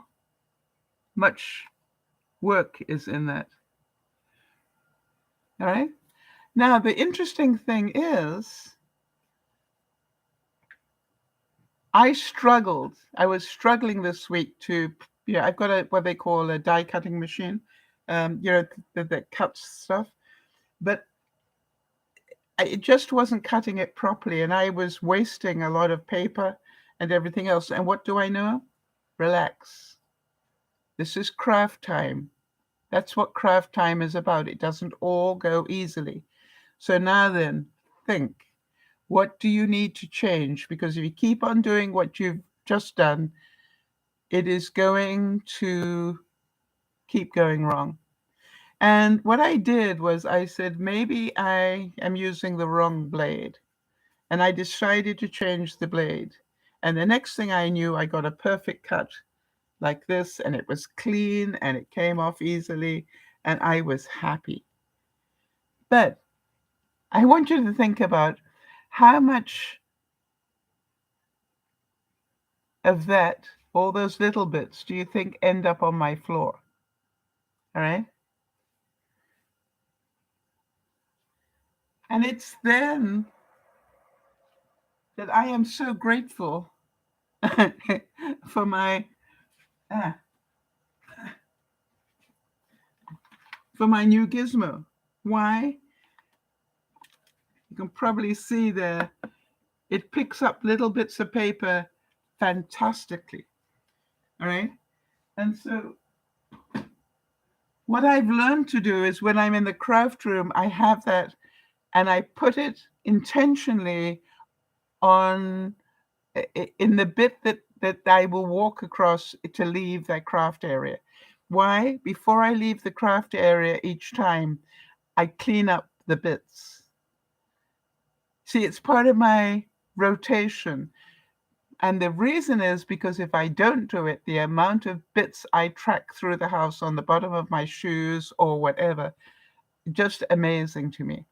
much work is in that. All right? Now, the interesting thing is, I was struggling this week to, I've got what they call a die cutting machine, that cuts stuff. But it just wasn't cutting it properly, and I was wasting a lot of paper and everything else. And what do I know? Relax. This is craft time. That's what craft time is about. It doesn't all go easily. So now then, think. What do you need to change? Because if you keep on doing what you've just done, it is going to keep going wrong. And what I did was I said, maybe I am using the wrong blade. And I decided to change the blade. And the next thing I knew, I got a perfect cut like this, and it was clean and it came off easily, and I was happy. But I want you to think about how much of that, all those little bits, do you think end up on my floor? All right? And it's then that I am so grateful for my for my new gizmo. Why? You can probably see there, it picks up little bits of paper fantastically. All right. And so what I've learned to do is when I'm in the craft room, I have that and I put it intentionally on in the bit that I will walk across to leave that craft area. Why? Before I leave the craft area each time, I clean up the bits. See, it's part of my rotation. And the reason is because if I don't do it, the amount of bits I track through the house on the bottom of my shoes or whatever, just amazing to me.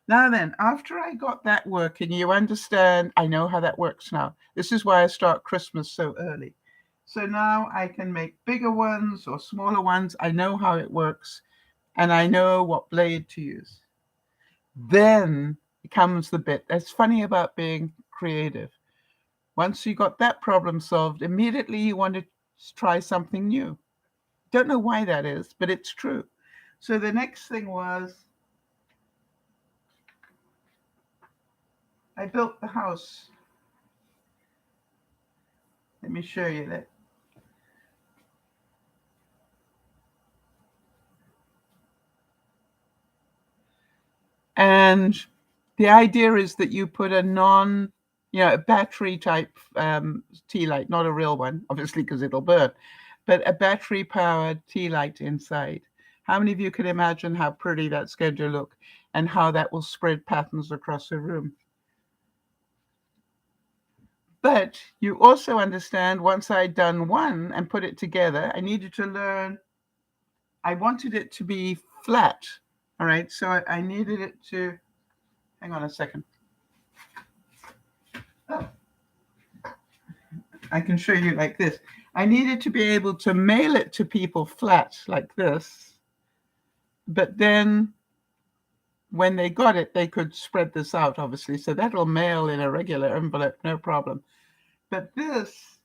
Now then, after I got that working, you understand, I know how that works now. This is why I start Christmas so early. So now I can make bigger ones or smaller ones. I know how it works and I know what blade to use. Then comes the bit that's funny about being creative. Once you got that problem solved, immediately you want to try something new. Don't know why that is, but it's true. So the next thing was I built the house. Let me show you that. And the idea is that you put a battery type tea light, not a real one, obviously, because it'll burn, but a battery powered tea light inside. How many of you can imagine how pretty that's going to look and how that will spread patterns across the room? But you also understand once I'd done one and put it together, I needed to learn, I wanted it to be flat. All right. So I needed it to, hang on a second. Oh, I can show you like this. I needed to be able to mail it to people flat like this. But then when they got it, they could spread this out, obviously. So that'll mail in a regular envelope, no problem. But this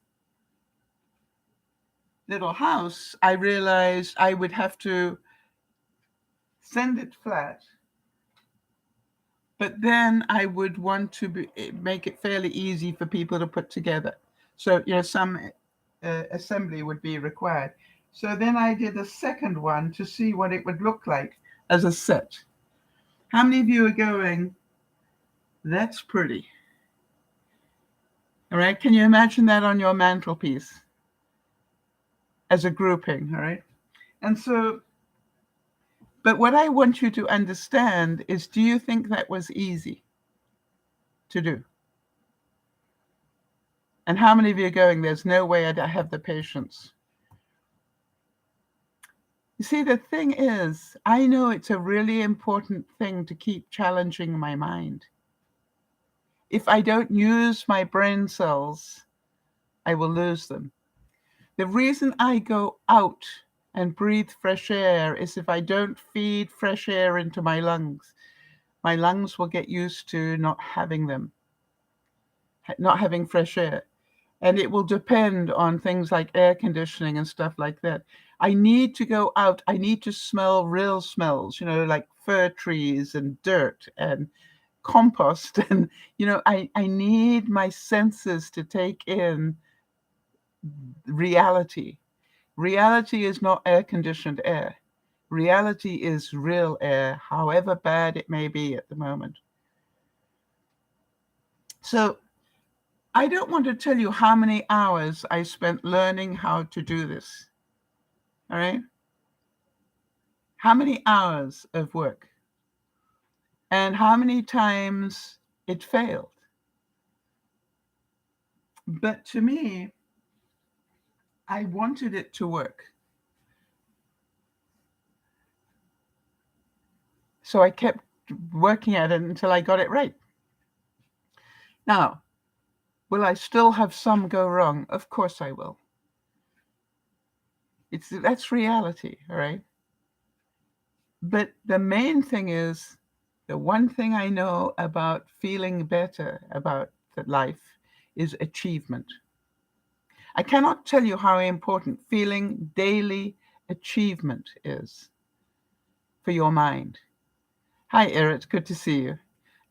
little house, I realized I would have to send it flat, but then I would want to make it fairly easy for people to put together. So, some assembly would be required. So then I did a second one to see what it would look like as a set. How many of you are going, that's pretty? All right. Can you imagine that on your mantelpiece as a grouping? All right. And so, but what I want you to understand is, do you think that was easy to do? And how many of you are going, there's no way I'd have the patience? You see, the thing is, I know it's a really important thing to keep challenging my mind. If I don't use my brain cells, I will lose them. The reason I go out and breathe fresh air is if I don't feed fresh air into my lungs will get used to not having them, not having fresh air. And it will depend on things like air conditioning and stuff like that. I need to go out. I need to smell real smells, like fir trees and dirt and compost. And, I need my senses to take in reality. Reality is not air conditioned air. Reality is real air, however bad it may be at the moment. So I don't want to tell you how many hours I spent learning how to do this. All right? How many hours of work? And how many times it failed? But to me, I wanted it to work. So I kept working at it until I got it right. Now, will I still have some go wrong? Of course I will. That's reality, all right? But the main thing is, the one thing I know about feeling better about life is achievement. I cannot tell you how important feeling daily achievement is. for your mind. Hi, Erit. Good to see you.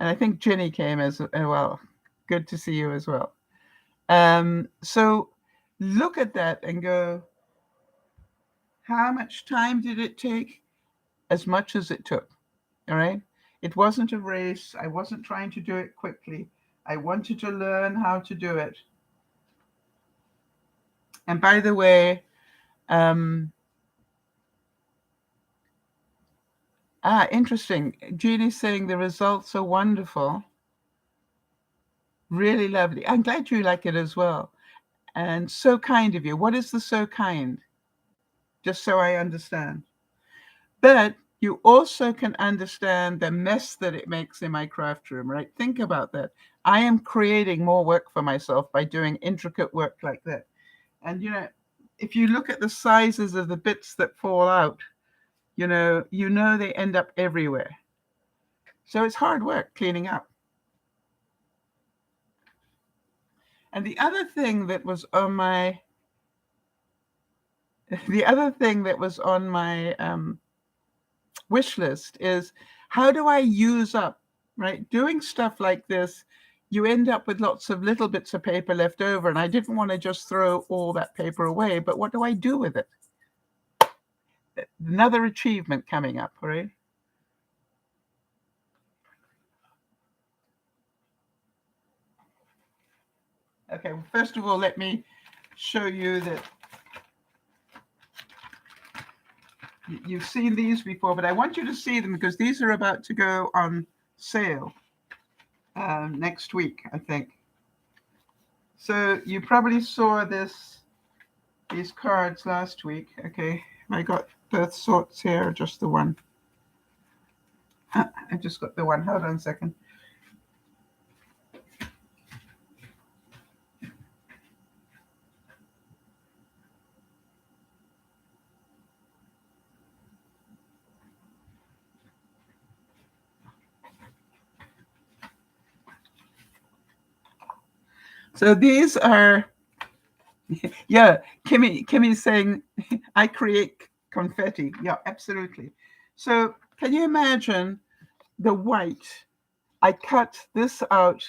And I think Ginny came as well. Good to see you as well. So look at that and go, how much time did it take? As much as it took. All right. It wasn't a race. I wasn't trying to do it quickly. I wanted to learn how to do it. And by the way, interesting. Jeannie's saying the results are wonderful. Really lovely. I'm glad you like it as well. And so kind of you. What is the so kind? Just so I understand. But you also can understand the mess that it makes in my craft room, right? Think about that. I am creating more work for myself by doing intricate work like that. And, if you look at the sizes of the bits that fall out, they end up everywhere. So it's hard work cleaning up. And the other thing that was on my wish list is, how do I use up, right? Doing stuff like this, you end up with lots of little bits of paper left over. And I didn't want to just throw all that paper away, but what do I do with it? Another achievement coming up, right? Okay, well, first of all, let me show you that you've seen these before, but I want you to see them because these are about to go on sale next week, I think. So you probably saw these cards last week. Okay, I got both sorts here, just the one. I just got the one. Hold on a second. So these are, yeah, Kimmy's saying, I create confetti. Yeah, absolutely. So can you imagine the white? I cut this out,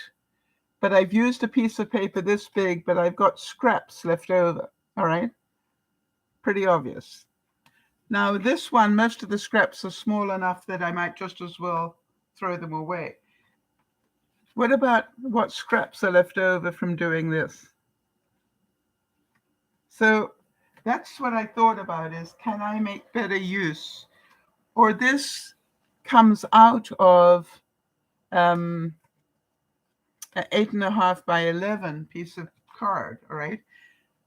but I've used a piece of paper this big, but I've got scraps left over. All right. Pretty obvious. Now this one, most of the scraps are small enough that I might just as well throw them away. What about what scraps are left over from doing this? So that's what I thought about is, can I make better use? Or this comes out of an 8.5 by 11 piece of card, all right?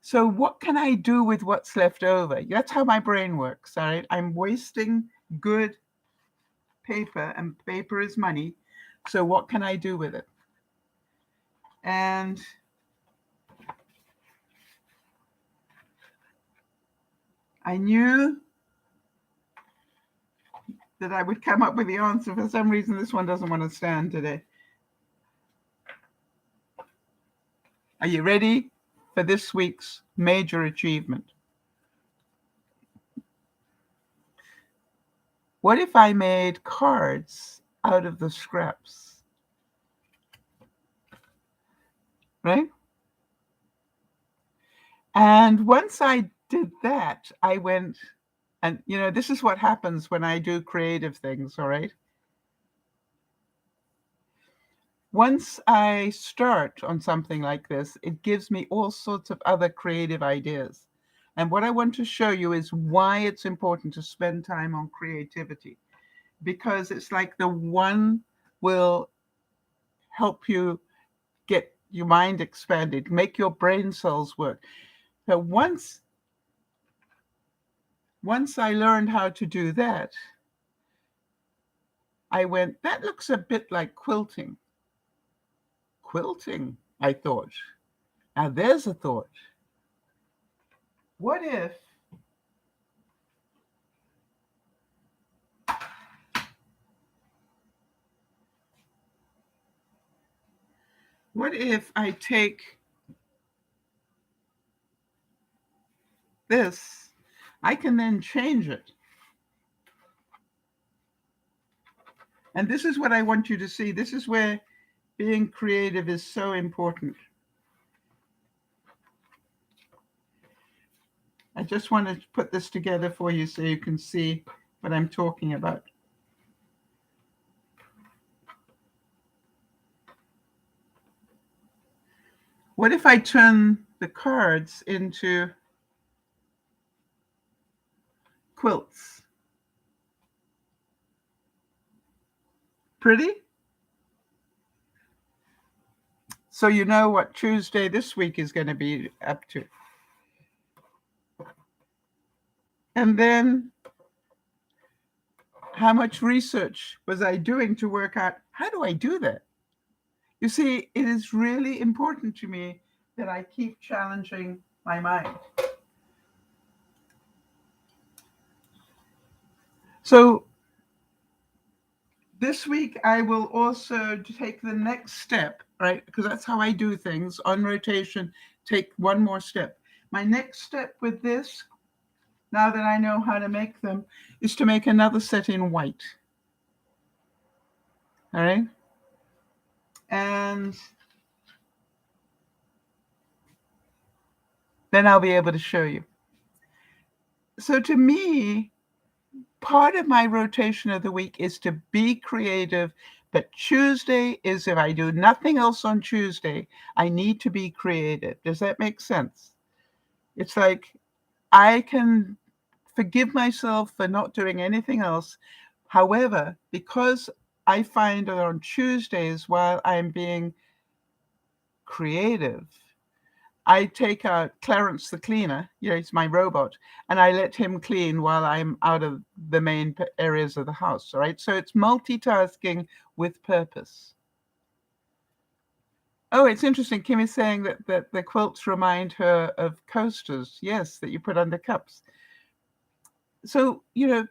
So what can I do with what's left over? That's how my brain works, all right? I'm wasting good paper, and paper is money. So what can I do with it? And I knew that I would come up with the answer. For some reason, this one doesn't want to stand today. Are you ready for this week's major achievement? What if I made cards out of the scraps? Right? And once I did that, I went, and this is what happens when I do creative things, all right? Once I start on something like this, it gives me all sorts of other creative ideas. And what I want to show you is why it's important to spend time on creativity, because it's like the one will help you get your mind expanded, make your brain cells work. So once I learned how to do that, I went, that looks a bit like quilting. Quilting, I thought. Now there's a thought. What if I take this? I can then change it. And this is what I want you to see. This is where being creative is so important. I just want to put this together for you so you can see what I'm talking about. What if I turn the cards into quilts? Pretty? So you know what Tuesday this week is going to be up to. And then how much research was I doing to work out how do I do that? You see, it is really important to me that I keep challenging my mind. So this week, I will also take the next step, right? Because that's how I do things on rotation, take one more step. My next step with this, now that I know how to make them, is to make another set in white. All right? And then I'll be able to show you. So to me, part of my rotation of the week is to be creative, but Tuesday is if I do nothing else on Tuesday, I need to be creative. Does that make sense? It's like I can forgive myself for not doing anything else. However, because I find that on Tuesdays, while I'm being creative, I take out Clarence the cleaner, he's my robot, and I let him clean while I'm out of the main areas of the house, all right? So it's multitasking with purpose. Oh, it's interesting. Kim is saying that the quilts remind her of coasters, yes, that you put under cups. So,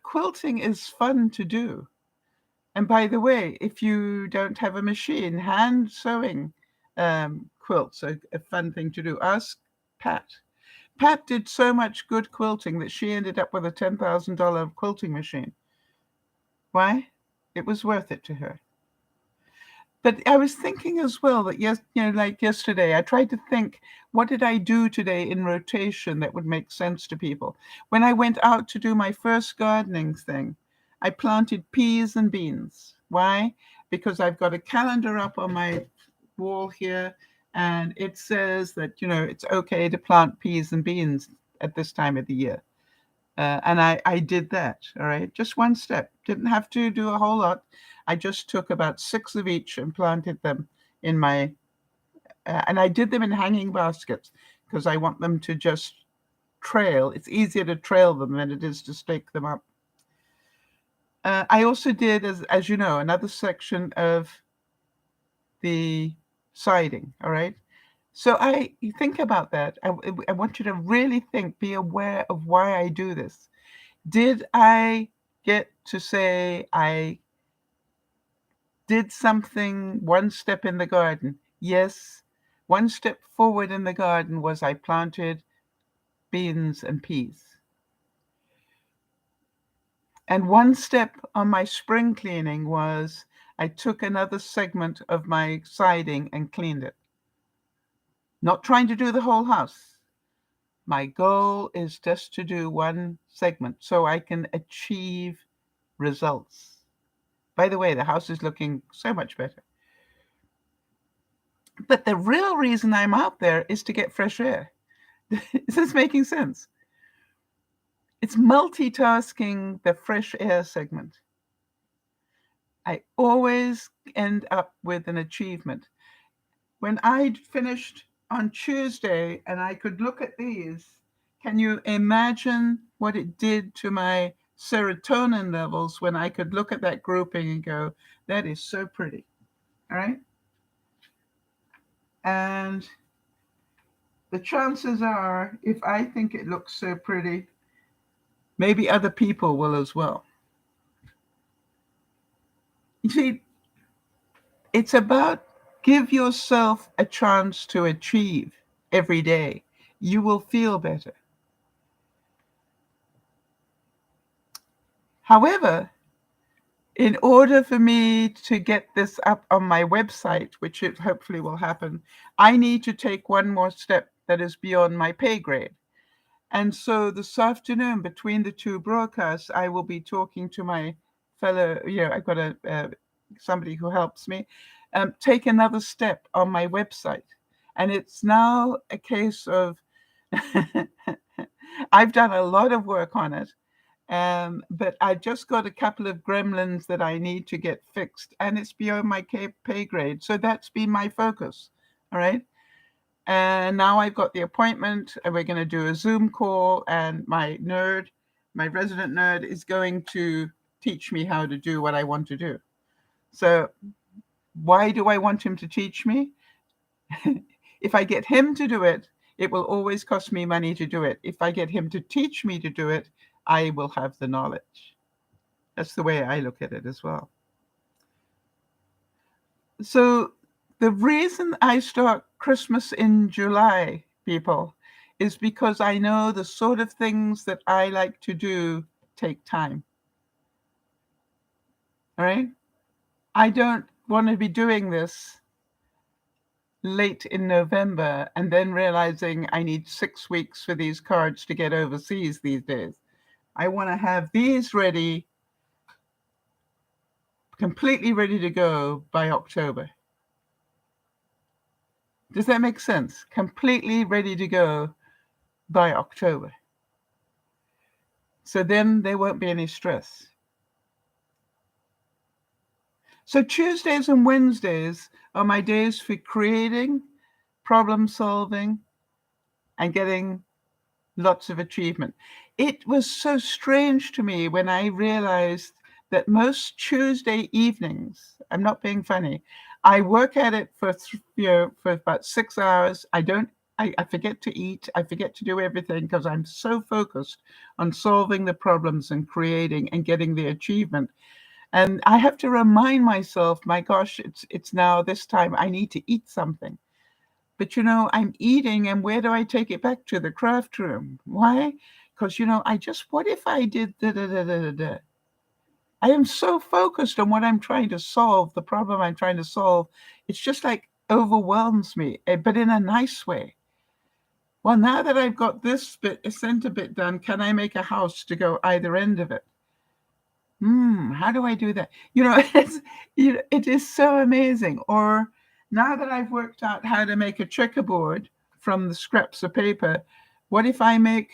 quilting is fun to do. And by the way, if you don't have a machine, hand sewing quilts are a fun thing to do. Ask Pat. Pat did so much good quilting that she ended up with a $10,000 quilting machine. Why? It was worth it to her. But I was thinking as well that like yesterday, I tried to think, what did I do today in rotation that would make sense to people? When I went out to do my first gardening thing, I planted peas and beans. Why? Because I've got a calendar up on my wall here, and it says that, it's okay to plant peas and beans at this time of the year. And I did that, all right? Just one step. Didn't have to do a whole lot. I just took about 6 of each and planted them in my, and I did them in hanging baskets because I want them to just trail. It's easier to trail them than it is to stake them up. I also did, as you know, another section of the siding, all right? So you think about that. I want you to really think, be aware of why I do this. Did I get to say I did something, one step in the garden? Yes. One step forward in the garden was I planted beans and peas. And one step on my spring cleaning was I took another segment of my siding and cleaned it. Not trying to do the whole house. My goal is just to do one segment so I can achieve results. By the way, the house is looking so much better. But the real reason I'm out there is to get fresh air. Is this making sense? It's multitasking the fresh air segment. I always end up with an achievement. When I finished on Tuesday and I could look at these, can you imagine what it did to my serotonin levels when I could look at that grouping and go, that is so pretty, all right? And the chances are, if I think it looks so pretty, maybe other people will as well. You see, it's about give yourself a chance to achieve every day. You will feel better. However, in order for me to get this up on my website, which it hopefully will happen, I need to take one more step that is beyond my pay grade. And so this afternoon, between the two broadcasts, I will be talking to my fellow, I've got somebody who helps me take another step on my website. And it's now a case of, I've done a lot of work on it, but I just got a couple of gremlins that I need to get fixed, and it's beyond my pay grade. So that's been my focus. All right. And now I've got the appointment, and we're going to do a Zoom call, and my resident nerd, is going to teach me how to do what I want to do. So why do I want him to teach me? If I get him to do it, it will always cost me money to do it. If I get him to teach me to do it, I will have the knowledge. That's the way I look at it as well. So the reason I start Christmas in July, people, is because I know the sort of things that I like to do take time. All right? I don't want to be doing this late in November and then realizing I need 6 weeks for these cards to get overseas these days. I want to have these ready, completely ready to go by October. Does that make sense? Completely ready to go by October. So then there won't be any stress. So Tuesdays and Wednesdays are my days for creating, problem solving, and getting lots of achievement. It was so strange to me when I realized that most Tuesday evenings, I'm not being funny, I work at it for about 6 hours. I forget to eat. I forget to do everything because I'm so focused on solving the problems and creating and getting the achievement. And I have to remind myself, my gosh, it's now this time. I need to eat something. But, I'm eating, and where do I take it back to? The craft room. Why? Because, what if I did da da da da da da? I am so focused on what I'm trying to solve, the problem I'm trying to solve. It's just like overwhelms me, but in a nice way. Well, now that I've got this bit, a center bit done, can I make a house to go either end of it? How do I do that? It is so amazing. Or now that I've worked out how to make a checkerboard from the scraps of paper, what if I make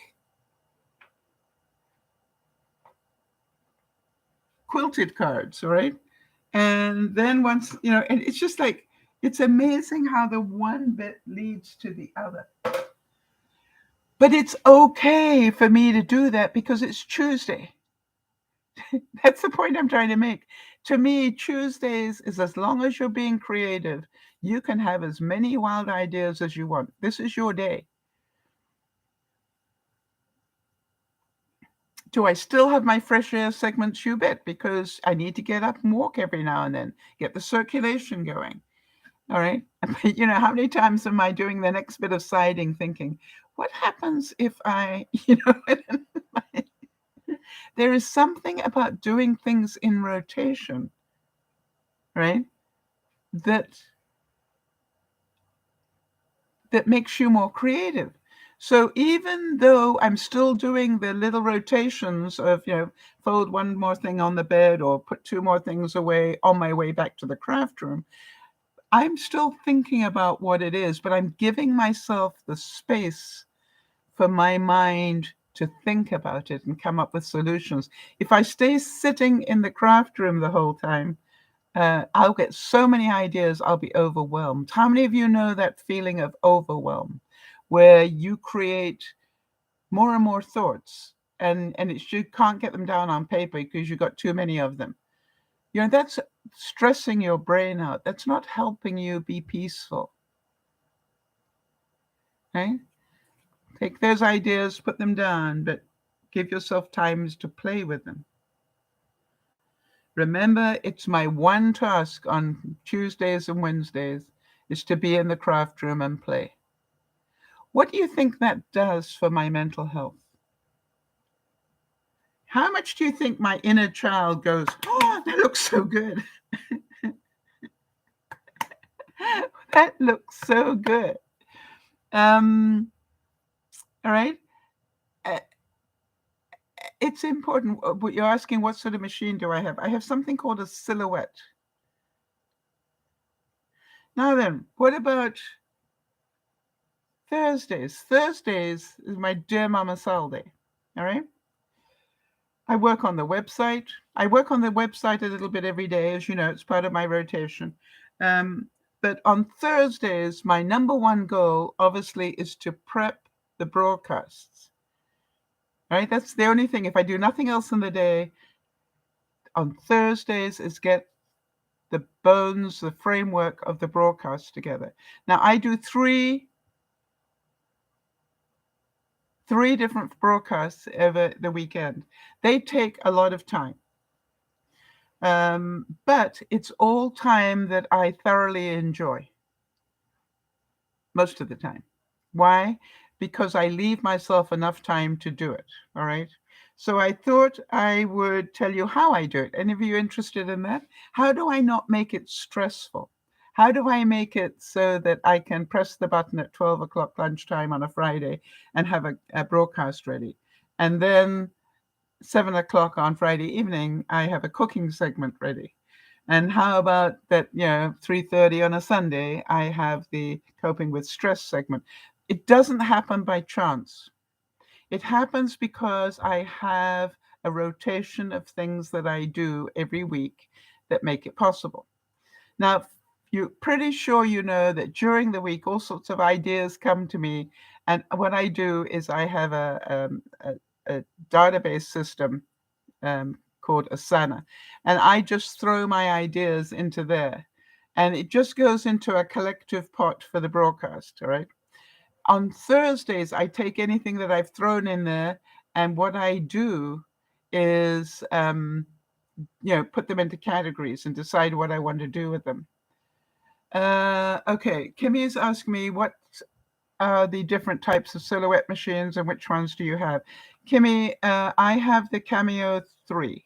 quilted cards, right? And then once, and it's just like, it's amazing how the one bit leads to the other. But it's okay for me to do that because it's Tuesday. That's the point I'm trying to make. To me, Tuesdays is, as long as you're being creative, you can have as many wild ideas as you want. This is your day. Do I still have my fresh air segments? You bet, because I need to get up and walk every now and then, get the circulation going. All right. But how many times am I doing the next bit of siding thinking, what happens if I, there is something about doing things in rotation, right? That makes you more creative. So even though I'm still doing the little rotations of, fold one more thing on the bed or put two more things away on my way back to the craft room, I'm still thinking about what it is, but I'm giving myself the space for my mind to think about it and come up with solutions. If I stay sitting in the craft room the whole time, I'll get so many ideas, I'll be overwhelmed. How many of you know that feeling of overwhelm, where you create more and more thoughts, and you can't get them down on paper because you've got too many of them? That's stressing your brain out. That's not helping you be peaceful. Okay? Take those ideas, put them down, but give yourself times to play with them. Remember, it's my one task on Tuesdays and Wednesdays is to be in the craft room and play. What do you think that does for my mental health? How much do you think my inner child goes, oh, that looks so good? That looks so good. All right. Uh, It's important. But you're asking what sort of machine do I have? I have something called a silhouette. Now then, what about Thursdays? Thursdays is my DearMamaSal day. All right. I work on the website. I work on the website a little bit every day, as you know, it's part of my rotation. But on Thursdays, my number one goal, obviously, is to prep the broadcasts. All right, that's the only thing. If I do nothing else in the day, on Thursdays is get the bones, the framework of the broadcast together. Now, I do three different broadcasts over the weekend. They take a lot of time. But it's all time that I thoroughly enjoy most of the time. Why? Because I leave myself enough time to do it. All right. So I thought I would tell you how I do it. Any of you interested in that? How do I not make it stressful? How do I make it so that I can press the button at 12 o'clock lunchtime on a Friday and have a broadcast ready? And then 7 o'clock on Friday evening, I have a cooking segment ready. And how about that, 3:30 on a Sunday, I have the coping with stress segment. It doesn't happen by chance. It happens because I have a rotation of things that I do every week that make it possible. Now, you're pretty sure you know that during the week, all sorts of ideas come to me. And what I do is I have a database system called Asana. And I just throw my ideas into there. And it just goes into a collective pot for the broadcast, all right? On Thursdays, I take anything that I've thrown in there, and what I do is, put them into categories and decide what I want to do with them. Okay, Kimmy's asked me what are the different types of silhouette machines and which ones do you have? Kimmy, I have the Cameo 3.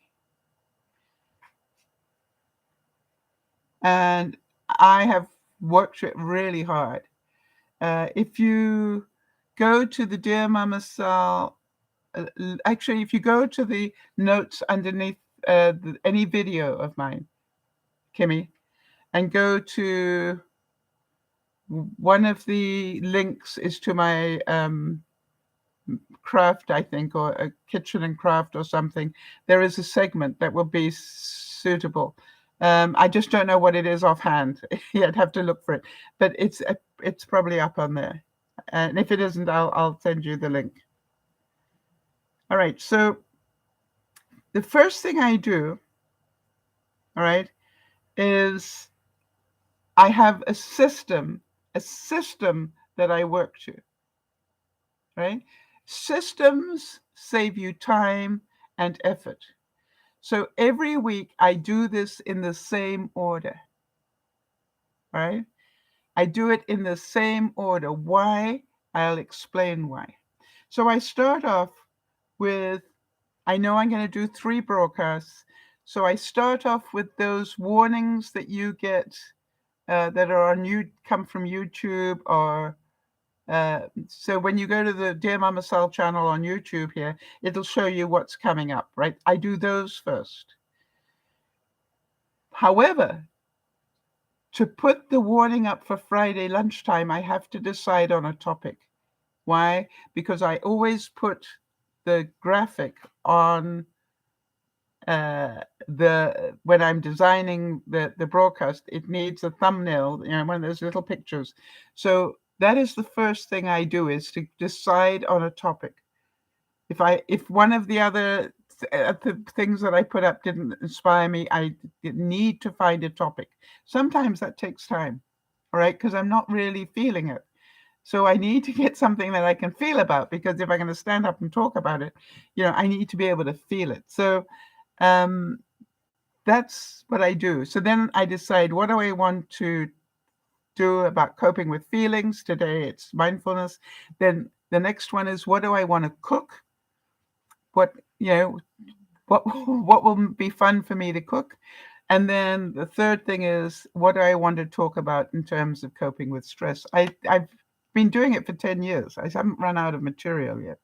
And I have worked it really hard. If you go to the DearMamaSal, actually, if you go to the notes underneath any video of mine, Kimmy, and go to one of the links is to my craft, I think, or a kitchen and craft or something, there is a segment that will be suitable. I just don't know what it is offhand. I'd have to look for it, but it's probably up on there. And if it isn't, I'll send you the link. All right. So the first thing I do, all right, is I have a system that I work to. Right? Systems save you time and effort. So every week I do this in the same order, right? I do it in the same order. Why? I'll explain why. So I start off with, I know I'm going to do 3 broadcasts. So I start off with those warnings that you get that are come from YouTube or so when you go to the DearMamaSal channel on YouTube here, it'll show you what's coming up, right? I do those first. However, to put the warning up for Friday lunchtime, I have to decide on a topic. Why? Because I always put the graphic on when I'm designing the broadcast, it needs a thumbnail, one of those little pictures. So that is the first thing I do, is to decide on a topic. If one of the other things that I put up didn't inspire me, I need to find a topic. Sometimes that takes time, all right, because I'm not really feeling it. So I need to get something that I can feel about, because if I'm going to stand up and talk about it, I need to be able to feel it. So that's what I do. So then I decide, what do I want to do about coping with feelings? Today it's mindfulness. Then the next one is, what do I want to cook? What, what will be fun for me to cook. And then the third thing is what I want to talk about in terms of coping with stress. I've been doing it for 10 years. I haven't run out of material yet.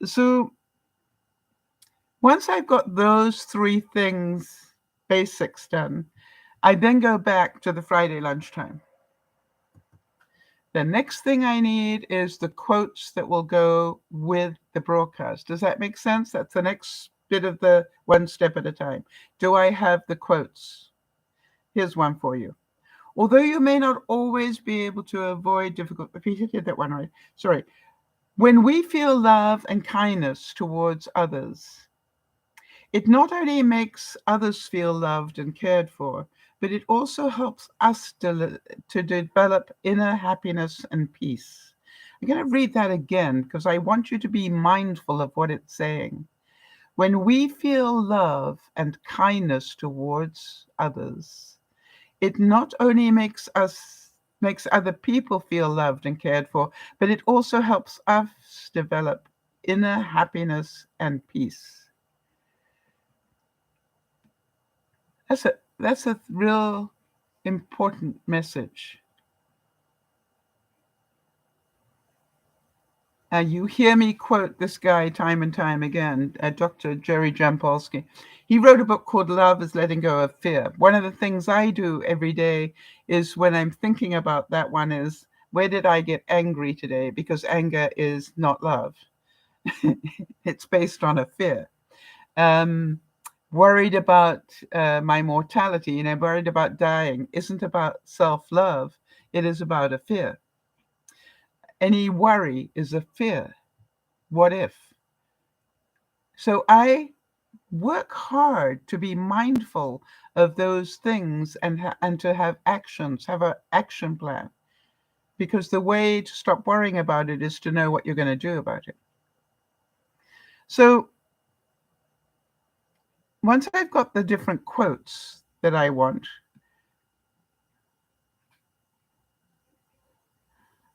So once I've got those three things, basics done, I then go back to the Friday lunchtime. The next thing I need is the quotes that will go with the broadcast. Does that make sense? That's the next bit of the one step at a time. Do I have the quotes? Here's one for you. Although you may not always be able to avoid difficult, repeat that one right. Sorry. When we feel love and kindness towards others, it not only makes others feel loved and cared for, but it also helps us to develop inner happiness and peace. I'm going to read that again because I want you to be mindful of what it's saying. When we feel love and kindness towards others, it not only makes other people feel loved and cared for, but it also helps us develop inner happiness and peace. That's a real important message. You hear me quote this guy time and time again, Dr. Jerry Jampolsky. He wrote a book called Love is Letting Go of Fear. One of the things I do every day is when I'm thinking about that one is, where did I get angry today? Because anger is not love. It's based on a fear. Worried about my mortality, worried about dying, isn't about self-love. It is about a fear. Any worry is a fear. What if? So I work hard to be mindful of those things and to have actions, have an action plan. Because the way to stop worrying about it is to know what you're going to do about it. So once I've got the different quotes that I want,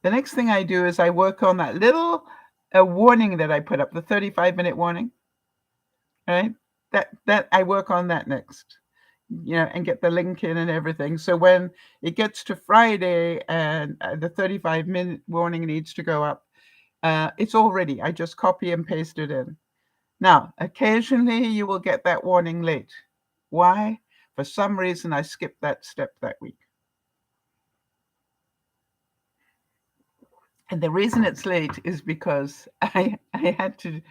the next thing I do is I work on that little warning that I put up, the 35-minute warning, right? That I work on that next, and get the link in and everything. So when it gets to Friday and the 35-minute warning needs to go up, it's all ready. I just copy and paste it in. Now, occasionally you will get that warning late. Why? For some reason, I skipped that step that week. And the reason it's late is because I had to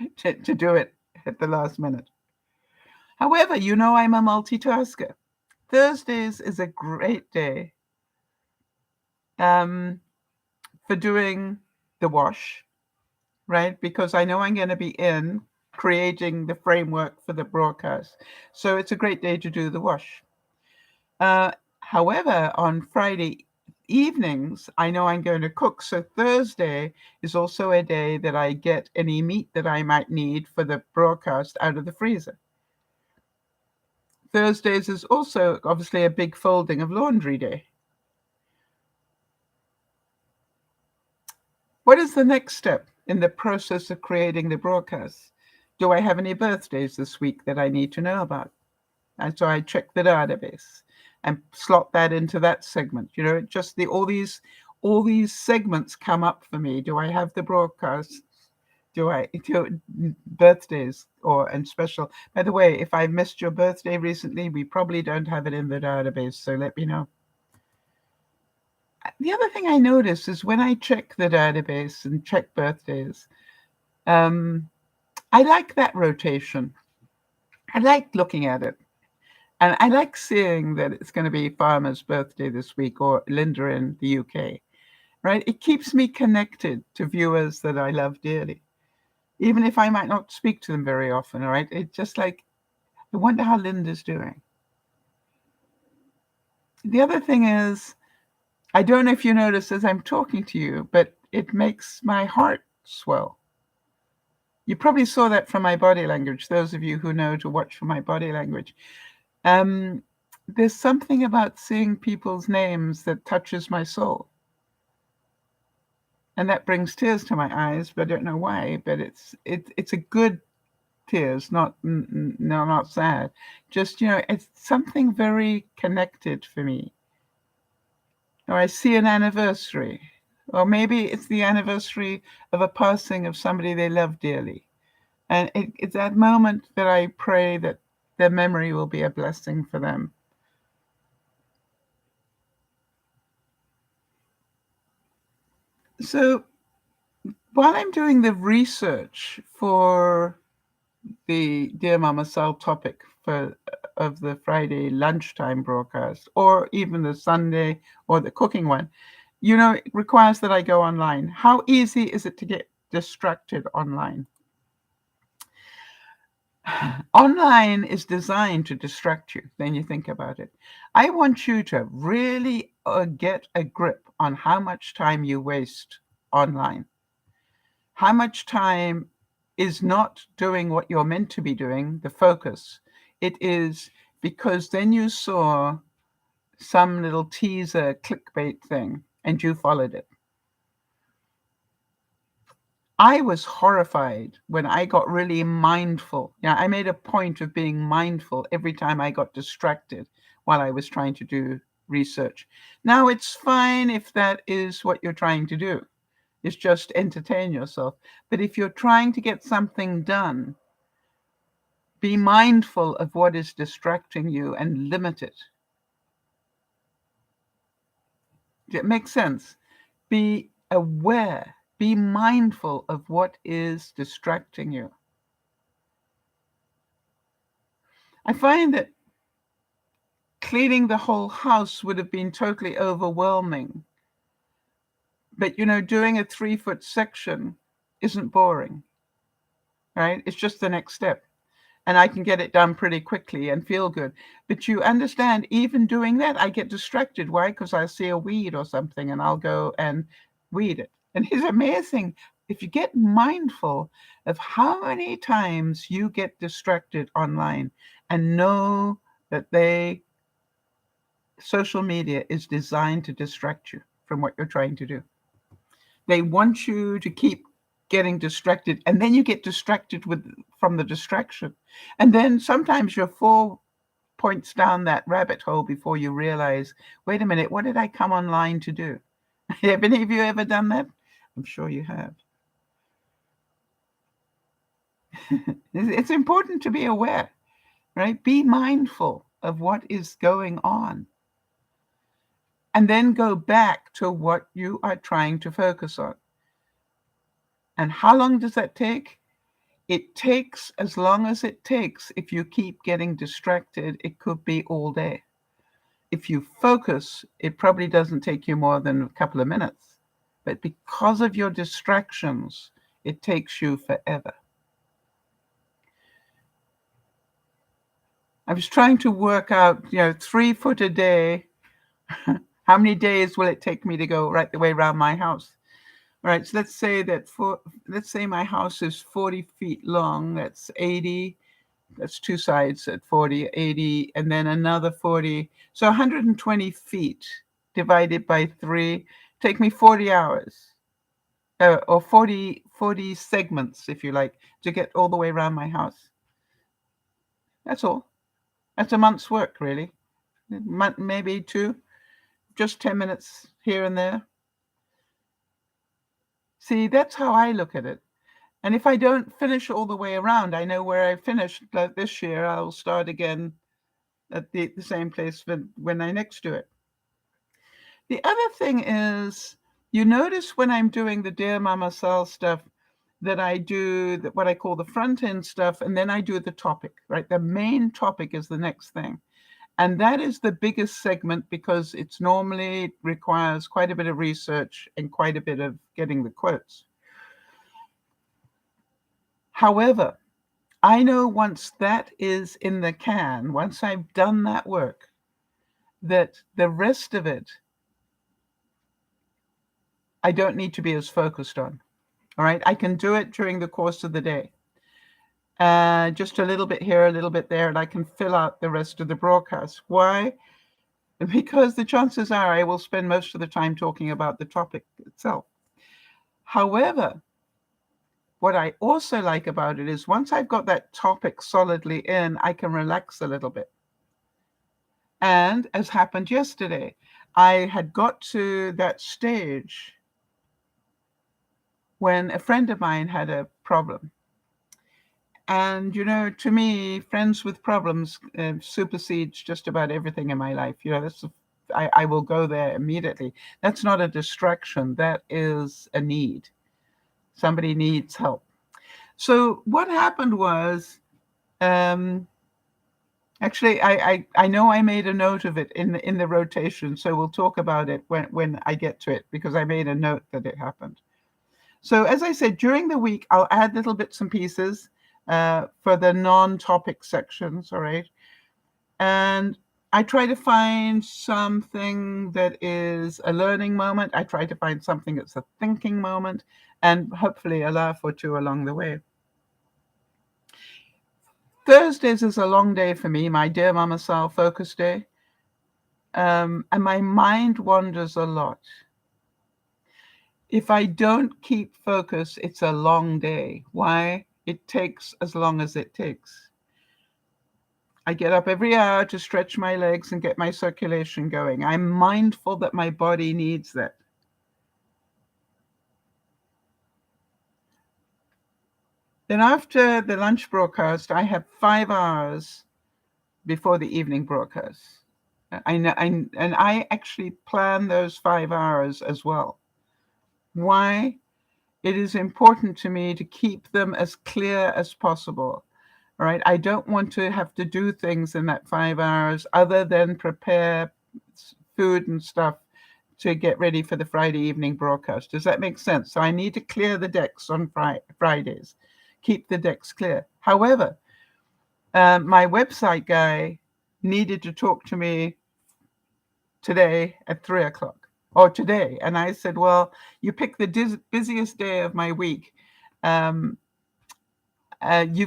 do it at the last minute. However, I'm a multitasker. Thursdays is a great day for doing the wash, right? Because I know I'm going to be in creating the framework for the broadcast. So it's a great day to do the wash. However, on Friday evenings, I know I'm going to cook. So Thursday is also a day that I get any meat that I might need for the broadcast out of the freezer. Thursdays is also obviously a big folding of laundry day. What is the next step in the process of creating the broadcast? Do I have any birthdays this week that I need to know about? And so I check the database and slot that into that segment. Just all these segments come up for me. Do I have the broadcast? Do I do birthdays and special? By the way, if I missed your birthday recently, we probably don't have it in the database. So let me know. The other thing I notice is when I check the database and check birthdays, I like that rotation. I like looking at it. And I like seeing that it's going to be Farmer's birthday this week or Linda in the UK, right? It keeps me connected to viewers that I love dearly, even if I might not speak to them very often, right? It's just like, I wonder how Linda's doing. The other thing is, I don't know if you notice as I'm talking to you, but it makes my heart swell. You probably saw that from my body language, those of you who know to watch for my body language. There's something about seeing people's names that touches my soul. And that brings tears to my eyes, but I don't know why, but it's a good tears, no, not sad. Just, it's something very connected for me. Or I see an anniversary, or maybe it's the anniversary of a passing of somebody they love dearly. And it's that moment that I pray that their memory will be a blessing for them. So while I'm doing the research for the Dear Mama Sal topic of the Friday lunchtime broadcast, or even the Sunday or the cooking one, it requires that I go online. How easy is it to get distracted online? Online is designed to distract you. Then you think about it. I want you to really get a grip on how much time you waste online. How much time is not doing what you're meant to be doing, the focus. It is because then you saw some little teaser clickbait thing and you followed it. I was horrified when I got really mindful. Yeah, I made a point of being mindful every time I got distracted while I was trying to do research. Now, it's fine if that is what you're trying to do. It's just entertain yourself. But if you're trying to get something done, be mindful of what is distracting you and limit it. Does it make sense? Be aware, be mindful of what is distracting you. I find that cleaning the whole house would have been totally overwhelming. But, doing a 3-foot section isn't boring, right? It's just the next step. And I can get it done pretty quickly and feel good. But you understand, even doing that, I get distracted. Why? Because I see a weed or something and I'll go and weed it. And it's amazing if you get mindful of how many times you get distracted online and know that social media is designed to distract you from what you're trying to do. They want you to keep getting distracted, and then you get distracted from the distraction. And then sometimes you're 4 points down that rabbit hole before you realize, wait a minute, what did I come online to do? Have any of you ever done that? I'm sure you have. It's important to be aware, right? Be mindful of what is going on. And then go back to what you are trying to focus on. And how long does that take? It takes as long as it takes. If you keep getting distracted, it could be all day. If you focus, it probably doesn't take you more than a couple of minutes. But because of your distractions, it takes you forever. I was trying to work out, 3 foot a day. How many days will it take me to go right the way around my house? All right, so let's say my house is 40 feet long. That's 80. That's two sides at 40, 80, and then another 40. So 120 feet divided by 3. Take me 40 hours, or 40 segments, if you like, to get all the way around my house. That's all. That's a month's work, really. Maybe 2. Just 10 minutes here and there. See, that's how I look at it. And if I don't finish all the way around, I know where I finished. Like this year, I'll start again at the same place when I next do it. The other thing is, you notice when I'm doing the Dear Mama Sal stuff that I do what I call the front end stuff, and then I do the topic, right? The main topic is the next thing. And that is the biggest segment because it's normally requires quite a bit of research and quite a bit of getting the quotes. However, I know once that is in the can, once I've done that work, that the rest of it, I don't need to be as focused on. All right. I can do it during the course of the day. Just a little bit here, a little bit there, and I can fill out the rest of the broadcast. Why? Because the chances are I will spend most of the time talking about the topic itself. However, What I also like about it is once I've got that topic solidly in, I can relax a little bit. And as happened yesterday, I had got to that stage when a friend of mine had a problem. And, to me, friends with problems supersedes just about everything in my life. I will go there immediately. That's not a distraction. That is a need. Somebody needs help. So what happened was, actually, I know I made a note of it in the rotation. So we'll talk about it when I get to it, because I made a note that it happened. So as I said, during the week, I'll add little bits and pieces for the non-topic sections, all right? And I try to find something that is a learning moment. I try to find something that's a thinking moment, and hopefully a laugh or two along the way. Thursdays is a long day for me, my Dear Mama Sal focus day. And my mind wanders a lot. If I don't keep focus, it's a long day. Why? It takes as long as it takes. I get up every hour to stretch my legs and get my circulation going. I'm mindful that my body needs that. Then after the lunch broadcast, I have 5 hours before the evening broadcast. And I actually plan those 5 hours as well. Why? It is important to me to keep them as clear as possible. All right. I don't want to have to do things in that 5 hours other than prepare food and stuff to get ready for the Friday evening broadcast. Does that make sense? So I need to clear the decks on Fridays, keep the decks clear. However, my website guy needed to talk to me today at 3:00 or today. And I said, well, you pick the busiest day of my week. You've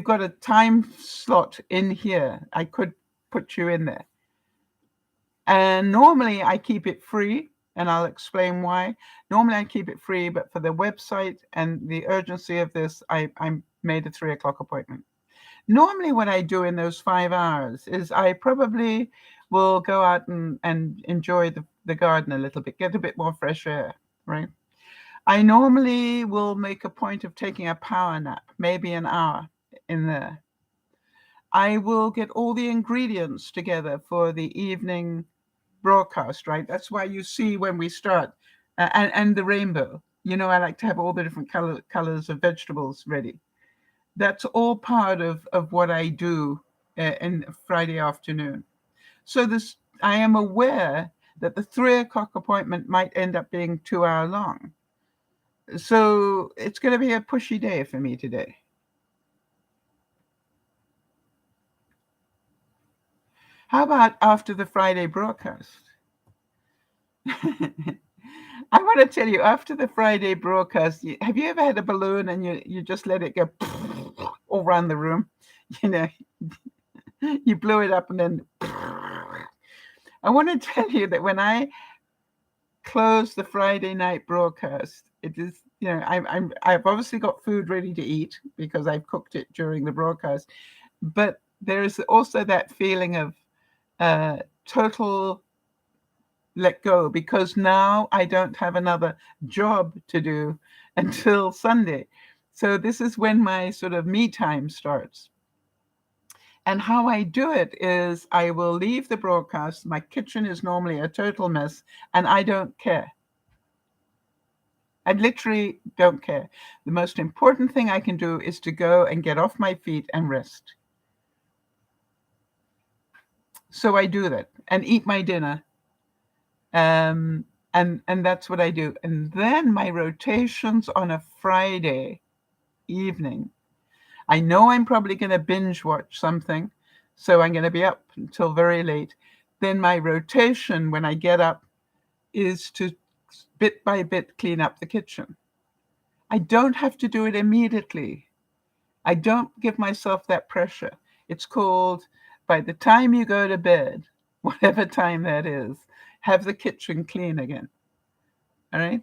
got a time slot in here. I could put you in there. And normally I keep it free, and I'll explain why. Normally I keep it free, but for the website and the urgency of this, I made a 3:00 appointment. Normally what I do in those 5 hours is I probably will go out and enjoy the garden a little bit, get a bit more fresh air, right? I normally will make a point of taking a power nap, maybe an hour in there. I will get all the ingredients together for the evening broadcast, right? That's why you see when we start, and the rainbow. I like to have all the different colors of vegetables ready. That's all part of what I do in Friday afternoon. So I am aware that the 3:00 appointment might end up being 2 hour long. So it's going to be a pushy day for me today. How about after the Friday broadcast? I want to tell you, after the Friday broadcast, have you ever had a balloon and you just let it go all around the room? You know, you blew it up and then I want to tell you that when I close the Friday night broadcast, it is, I've obviously got food ready to eat because I've cooked it during the broadcast, but there is also that feeling of total let go, because now I don't have another job to do until Sunday. So this is when my sort of me time starts. And how I do it is I will leave the broadcast. My kitchen is normally a total mess, and I don't care. I literally don't care. The most important thing I can do is to go and get off my feet and rest. So I do that and eat my dinner. And that's what I do. And then my rotations on a Friday evening, I know I'm probably going to binge watch something, so I'm going to be up until very late. Then my rotation when I get up is to bit by bit clean up the kitchen. I don't have to do it immediately. I don't give myself that pressure. It's called, by the time you go to bed, whatever time that is, have the kitchen clean again. All right.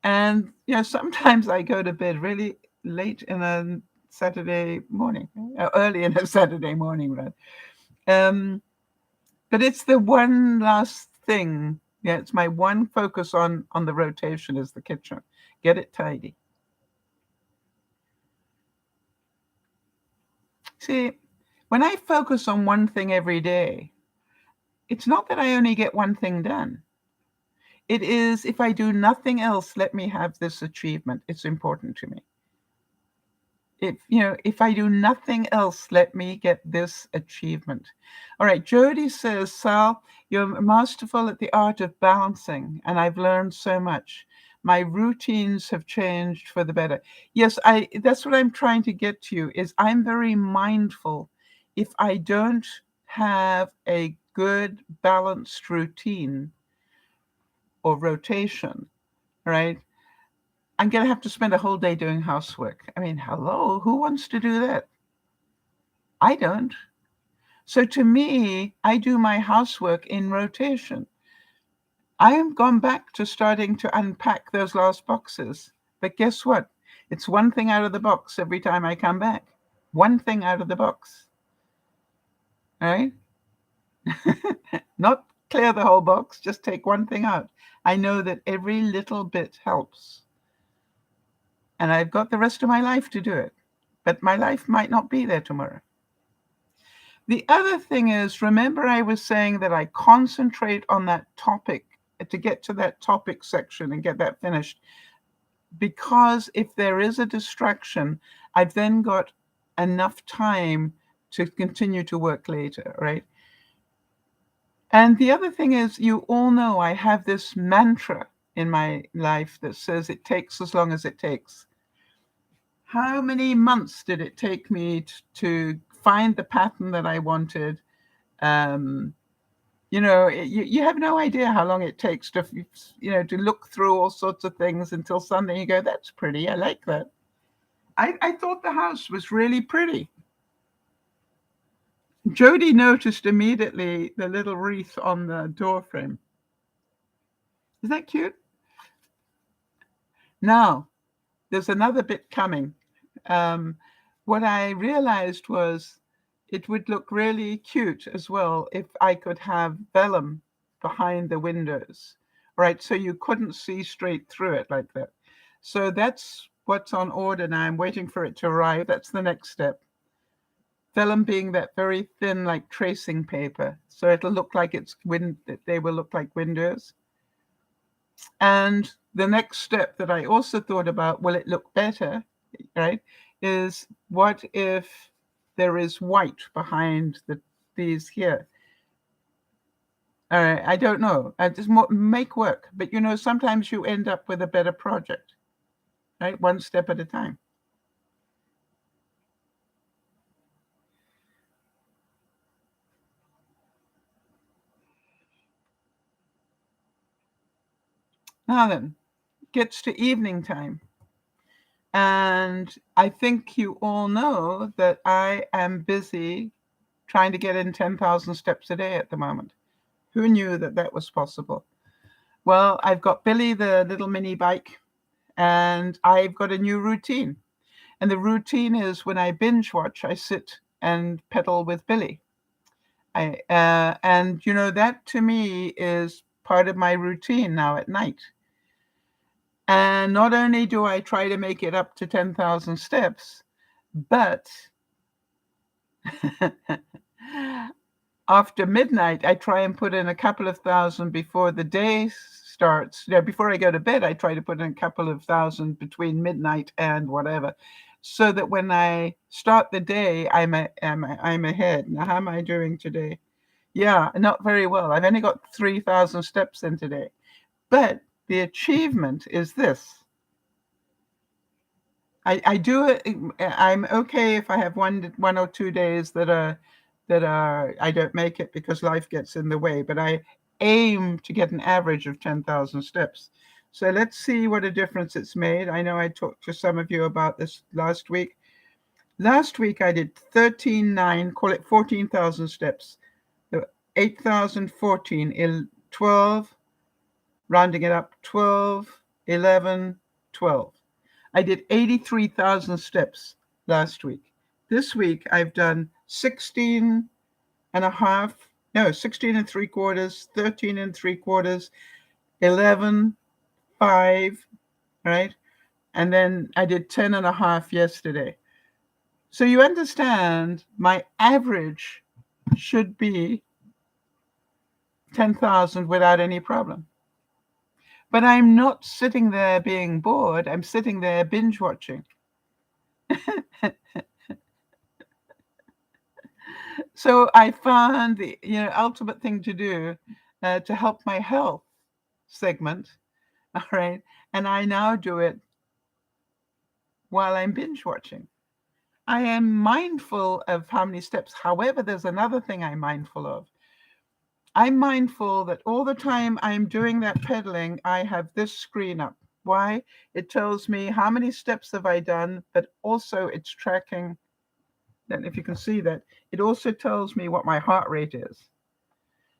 And, sometimes I go to bed really late in a Saturday morning, early in a Saturday morning, rather. But it's the one last thing. Yeah, it's my one focus on the rotation is the kitchen. Get it tidy. See, when I focus on one thing every day, it's not that I only get one thing done. It is, if I do nothing else, let me have this achievement. It's important to me. If I do nothing else, let me get this achievement. All right, Jody says, Sal, you're masterful at the art of balancing, and I've learned so much. My routines have changed for the better. Yes, that's what I'm trying to get to, is I'm very mindful. If I don't have a good balanced routine or rotation, right, I'm going to have to spend a whole day doing housework. I mean, hello, who wants to do that? I don't. So to me, I do my housework in rotation. I am gone back to starting to unpack those last boxes. But guess what? It's one thing out of the box every time I come back. One thing out of the box. All right? Not clear the whole box, just take one thing out. I know that every little bit helps. And I've got the rest of my life to do it. But my life might not be there tomorrow. The other thing is, remember I was saying that I concentrate on that topic to get to that topic section and get that finished. Because if there is a distraction, I've then got enough time to continue to work later, right? And the other thing is, you all know I have this mantra in my life that says it takes as long as it takes. How many months did it take me to find the pattern that I wanted? You have no idea how long it takes to look through all sorts of things until suddenly you go, that's pretty. I like that. I thought the house was really pretty. Jody noticed immediately the little wreath on the door frame. Is that cute? Now, there's another bit coming. What I realized was it would look really cute as well if I could have vellum behind the windows, right? So you couldn't see straight through it like that. So that's what's on order now. I'm waiting for it to arrive. That's the next step. Vellum being that very thin, like tracing paper. So it'll look like they will look like windows. And the next step that I also thought about, will it look better, right, is what if there is white behind these here? I don't know. I just make work. But, sometimes you end up with a better project, right? One step at a time. Now then, gets to evening time. And I think you all know that I am busy trying to get in 10,000 steps a day at the moment. Who knew that that was possible? Well, I've got Billy, the little mini bike, and I've got a new routine. And the routine is when I binge watch, I sit and pedal with Billy. And that to me is part of my routine now at night. And not only do I try to make it up to 10,000 steps, but after midnight, I try and put in a couple of thousand before the day starts. Before I go to bed, I try to put in a couple of thousand between midnight and whatever, so that when I start the day, I'm ahead. Now, how am I doing today? Yeah, not very well. I've only got 3,000 steps in today. But the achievement is this. I do it. I'm okay if I have one or 2 days that I don't make it because life gets in the way. But I aim to get an average of 10,000 steps. So let's see what a difference it's made. I know I talked to some of you about this last week. Last week I did 13,900, call it 14,000 steps. 8,014, 12, rounding it up, 12, 11, 12. I did 83,000 steps last week. This week, I've done 16 and a half, no, 16 and three quarters, 13 and three quarters, 11, 5, right? And then I did 10 and a half yesterday. So you understand my average should be 10,000 without any problem. But I'm not sitting there being bored. I'm sitting there binge watching. So I found the ultimate thing to do to help my health segment. All right. And I now do it while I'm binge watching. I am mindful of how many steps. However, there's another thing I'm mindful of. I'm mindful that all the time I'm doing that pedaling, I have this screen up. Why? It tells me how many steps have I done, but also it's tracking. Then if you can see that, it also tells me what my heart rate is.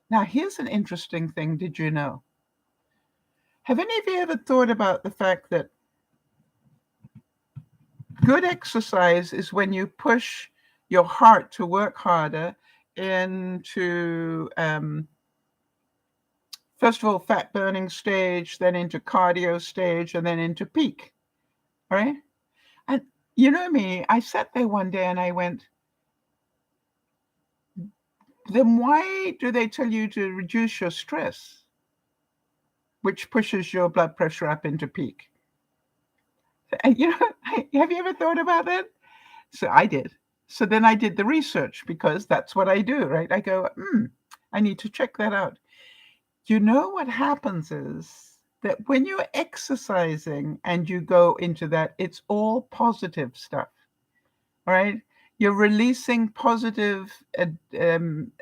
Now, here's an interesting thing. Did you know? Have any of you ever thought about the fact that good exercise is when you push your heart to work harder into, first of all, fat burning stage, then into cardio stage, and then into peak, right? And you know me, I sat there one day and I went, then why do they tell you to reduce your stress, which pushes your blood pressure up into peak? And have you ever thought about that? So I did. So then I did the research because that's what I do, right? I go, I need to check that out. You know what happens is that when you're exercising and you go into that, it's all positive stuff, right? You're releasing positive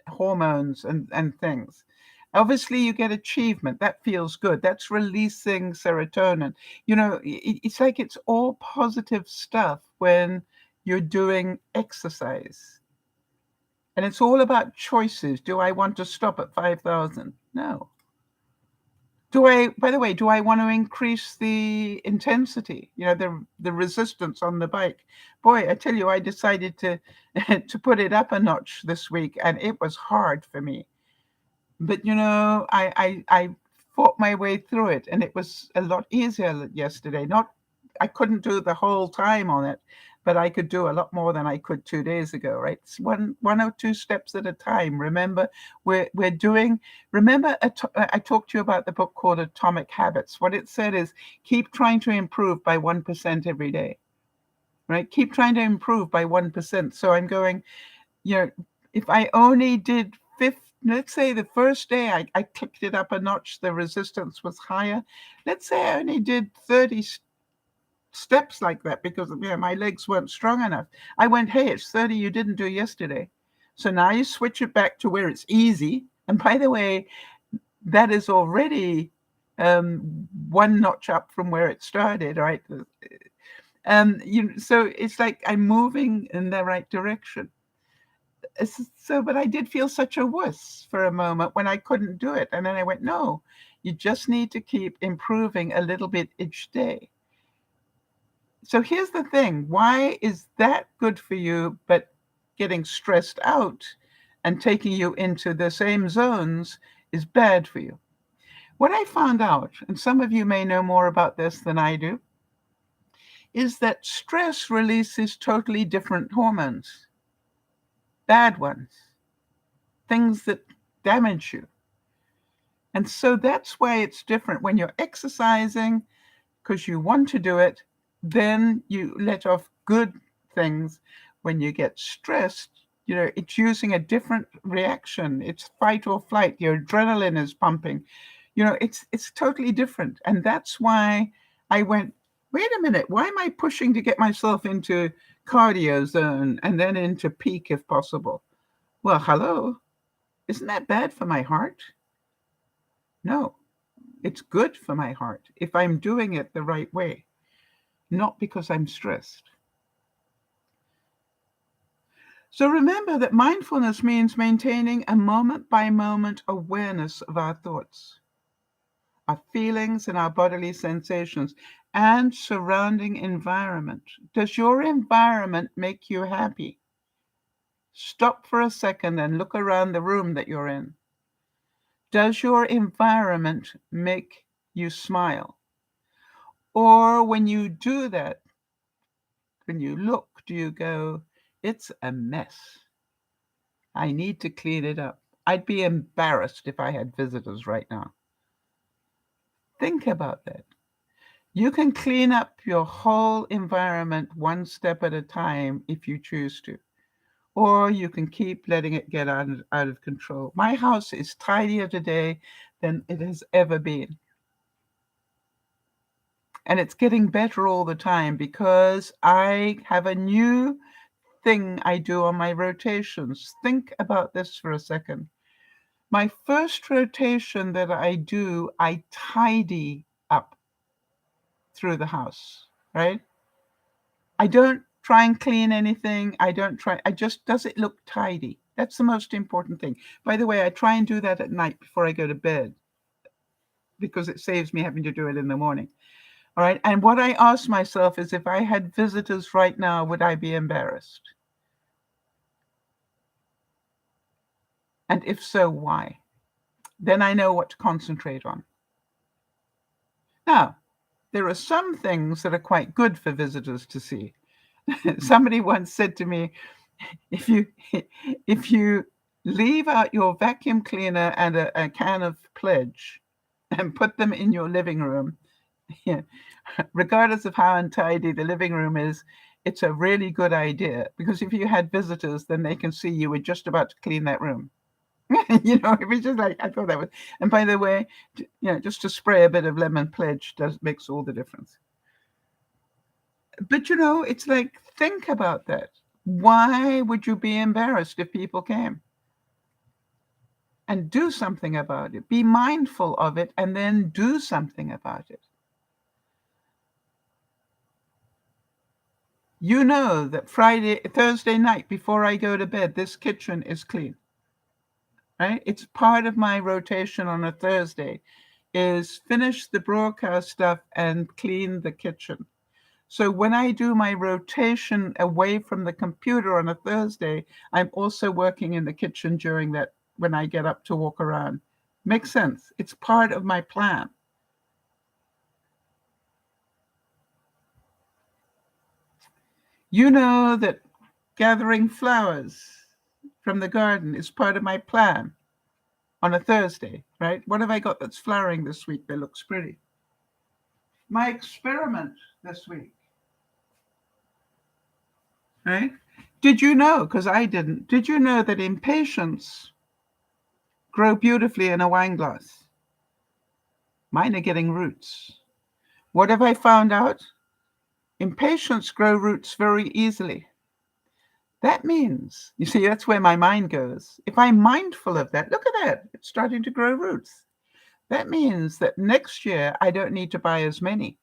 hormones and things. Obviously, you get achievement. That feels good. That's releasing serotonin. It's like it's all positive stuff when you're doing exercise. And it's all about choices. Do I want to stop at 5,000? No. By the way, do I want to increase the intensity, the resistance on the bike? Boy, I tell you, I decided to to put it up a notch this week, and it was hard for me. But I fought my way through it, and it was a lot easier yesterday. I couldn't do the whole time on it, but I could do a lot more than I could 2 days ago, right? It's one or two steps at a time. Remember, we're doing. Remember, I talked to you about the book called Atomic Habits. What it said is keep trying to improve by 1% every day, right? Keep trying to improve by 1%. So I'm going, if I only did let's say the first day I clicked it up a notch, the resistance was higher. Let's say I only did 30 steps like that because my legs weren't strong enough. I went, hey, it's 30 you didn't do yesterday. So now you switch it back to where it's easy. And by the way, that is already one notch up from where it started, right? So it's like I'm moving in the right direction. So, but I did feel such a wuss for a moment when I couldn't do it. And then I went, no, you just need to keep improving a little bit each day. So here's the thing. Why is that good for you, but getting stressed out and taking you into the same zones is bad for you? What I found out, and some of you may know more about this than I do, is that stress releases totally different hormones, bad ones, things that damage you. And so that's why it's different when you're exercising because you want to do it, then you let off good things. When you get stressed, it's using a different reaction. It's fight or flight. Your adrenaline is pumping. It's totally different. And that's why I went, wait a minute, why am I pushing to get myself into cardio zone and then into peak if possible? Well, hello. Isn't that bad for my heart? No, it's good for my heart if I'm doing it the right way, not because I'm stressed. So remember that mindfulness means maintaining a moment-by-moment awareness of our thoughts, our feelings and our bodily sensations, and surrounding environment. Does your environment make you happy? Stop for a second and look around the room that you're in. Does your environment make you smile? Or when you do that, when you look, do you go, it's a mess. I need to clean it up. I'd be embarrassed if I had visitors right now. Think about that. You can clean up your whole environment one step at a time if you choose to, or you can keep letting it get out of control. My house is tidier today than it has ever been. And it's getting better all the time because I have a new thing I do on my rotations. Think about this for a second. My first rotation that I do, I tidy up through the house, right? I don't try and clean anything. I just, does it look tidy? That's the most important thing. By the way, I try and do that at night before I go to bed because it saves me having to do it in the morning. All right. And what I ask myself is, if I had visitors right now, would I be embarrassed? And if so, why? Then I know what to concentrate on. Now, there are some things that are quite good for visitors to see. Somebody once said to me, if you leave out your vacuum cleaner and a can of Pledge and put them in your living room, regardless of how untidy the living room is, it's a really good idea, because if you had visitors, then they can see you were just about to clean that room. It was just like, I thought that was, and by the way, just to spray a bit of lemon Pledge makes all the difference. But it's like, think about that. Why would you be embarrassed if people came? And do something about it. Be mindful of it and then do something about it. You know that Thursday night before I go to bed, this kitchen is clean. Right? It's part of my rotation on a Thursday is finish the broadcast stuff and clean the kitchen. So when I do my rotation away from the computer on a Thursday, I'm also working in the kitchen during that, when I get up to walk around. Makes sense. It's part of my plan. You know that gathering flowers from the garden is part of my plan on a Thursday, right? What have I got that's flowering this week that looks pretty? My experiment this week, right? Did you know, because I didn't, did you know that impatiens grow beautifully in a wine glass? Mine are getting roots. What have I found out? Impatiens grow roots very easily. That means, you see, that's where my mind goes. If I'm mindful of that, look at that, it's starting to grow roots. That means that next year I don't need to buy as many.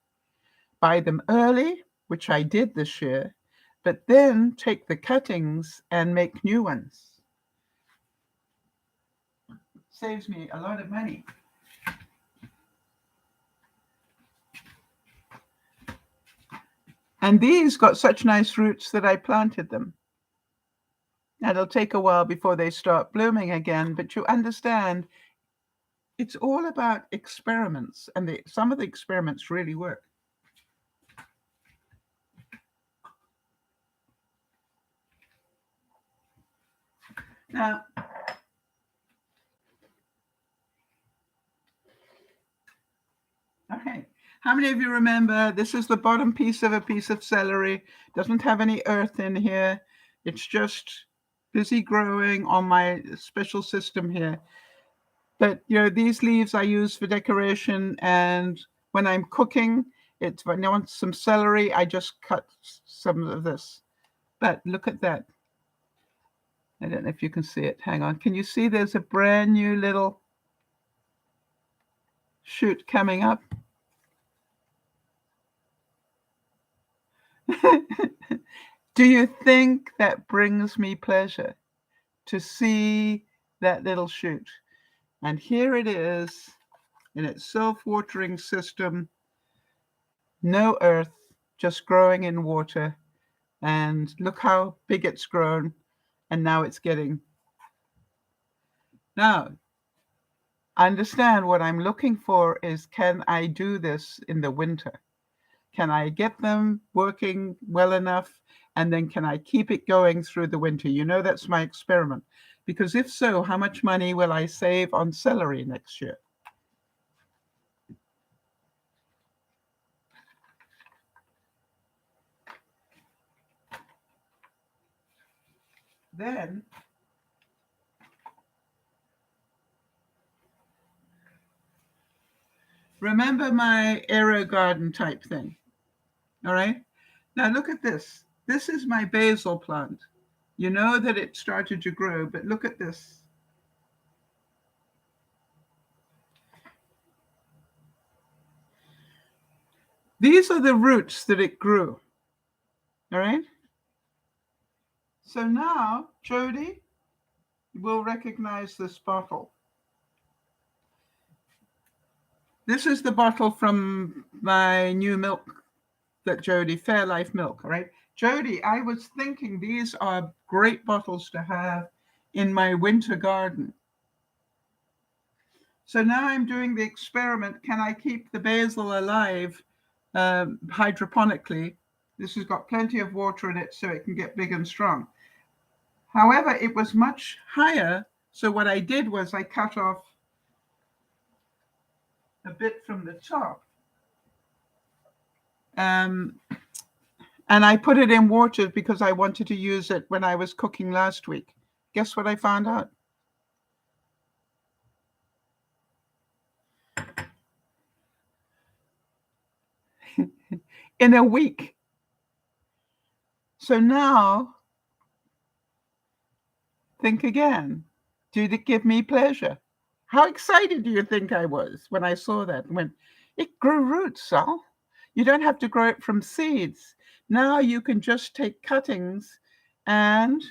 Buy them early, which I did this year, but then take the cuttings and make new ones. Saves me a lot of money. And these got such nice roots that I planted them. And it'll take a while before they start blooming again, but you understand, it's all about experiments, and some of the experiments really work. Now, okay, how many of you remember this is the bottom piece of a piece of celery? Doesn't have any earth in here. It's just busy growing on my special system here. But these leaves I use for decoration, and when I'm cooking, when I want some celery, I just cut some of this. But look at that. I don't know if you can see it. Hang on. Can you see there's a brand new little shoot coming up? Do you think that brings me pleasure to see that little shoot? And here it is. in its self-watering system, no earth, just growing in water. And look how big it's grown, and now it's getting. Now, understand what I'm looking for is, can I do this in the winter? Can I get them working well enough? And then can I keep it going through the winter? You know, that's my experiment. Because if so, how much money will I save on celery next year? Then remember my aero garden type thing. All right. Now look at this. This is my basil plant. You know that it started to grow, but look at this. These are the roots that it grew. All right. So now, Jody will recognize this bottle. This is the bottle from my new milk that Jody, Fairlife milk, all right? Jody, I was thinking these are great bottles to have in my winter garden. So now I'm doing the experiment. Can I keep the basil alive hydroponically? This has got plenty of water in it so it can get big and strong. However, it was much higher. So what I did was I cut off a bit from the top. And I put it in water because I wanted to use it when I was cooking last week. Guess what I found out? In a week. So now, think again. Did it give me pleasure? How excited do you think I was when I saw that? When it grew roots, Sal. You don't have to grow it from seeds. Now you can just take cuttings and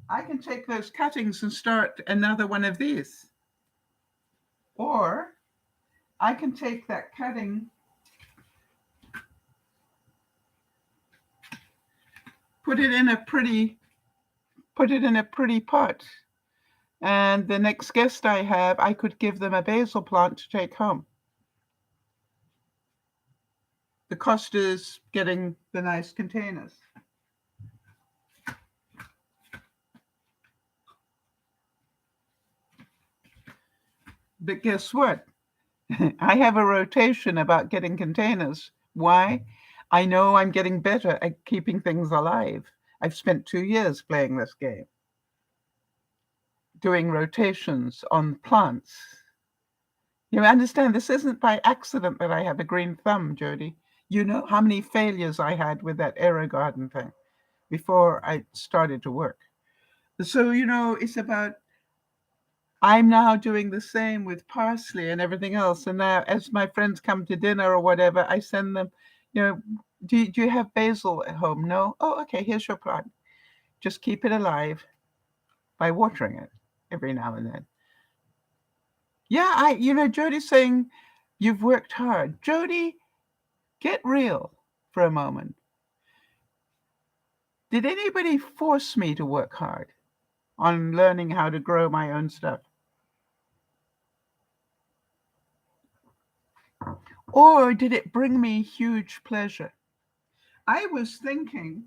I can take those cuttings and start another one of these. Or I can take that cutting, put it in a pretty pot. And the next guest I have, I could give them a basil plant to take home. The cost is getting the nice containers. But guess what? I have a rotation about getting containers. Why? I know I'm getting better at keeping things alive. I've spent 2 years playing this game, doing rotations on plants. You understand, this isn't by accident that I have a green thumb, Jody. You know how many failures I had with that aero garden thing before I started to work. So, you know, it's about, I'm now doing the same with parsley and everything else. And now as my friends come to dinner or whatever, I send them, you know, do you have basil at home? No? Oh, okay, here's your plant. Just keep it alive by watering it every now and then. Yeah, Jody's saying you've worked hard. Jody, get real for a moment. Did anybody force me to work hard on learning how to grow my own stuff? Or did it bring me huge pleasure? I was thinking,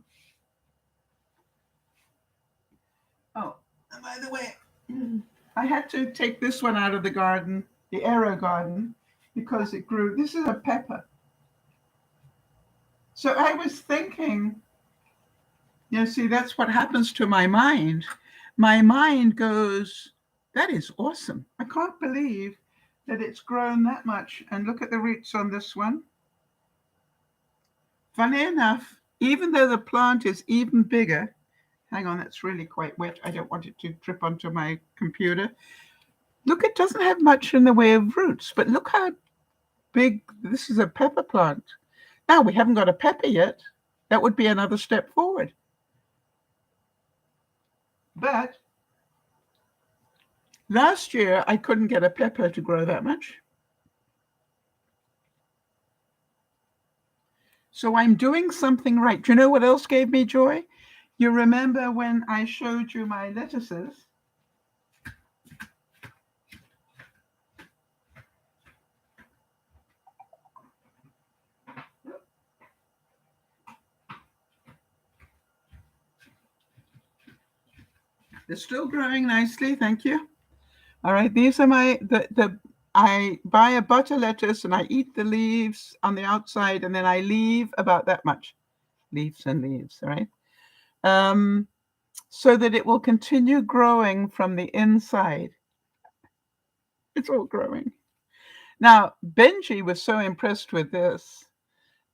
oh, and by the way, I had to take this one out of the garden, the aero garden, because it grew. This is a pepper. So I was thinking, see, that's what happens to my mind. My mind goes, that is awesome. I can't believe that it's grown that much. And look at the roots on this one. Funny enough, even though the plant is even bigger, hang on, that's really quite wet. I don't want it to drip onto my computer. Look, it doesn't have much in the way of roots, but look how big. This is a pepper plant. Now, we haven't got a pepper yet. That would be another step forward. But Last year, I couldn't get a pepper to grow that much. So I'm doing something right. Do you know what else gave me joy? You remember when I showed you my lettuces? They're still growing nicely, thank you. All right, these are I buy a butter lettuce and I eat the leaves on the outside and then I leave about that much. Leaves and leaves, all right? So that it will continue growing from the inside. It's all growing. Now, Benji was so impressed with this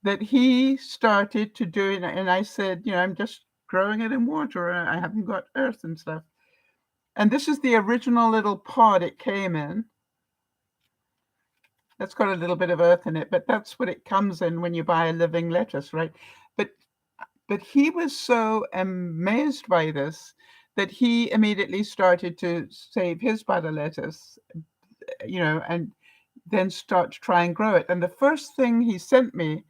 that he started to do it. And I said, I'm just growing it in water. I haven't got earth and stuff. And this is the original little pot it came in. That's got a little bit of earth in it, but that's what it comes in when you buy a living lettuce, right? But he was so amazed by this that he immediately started to save his butter lettuce, and then start to try and grow it. And the first thing he sent me,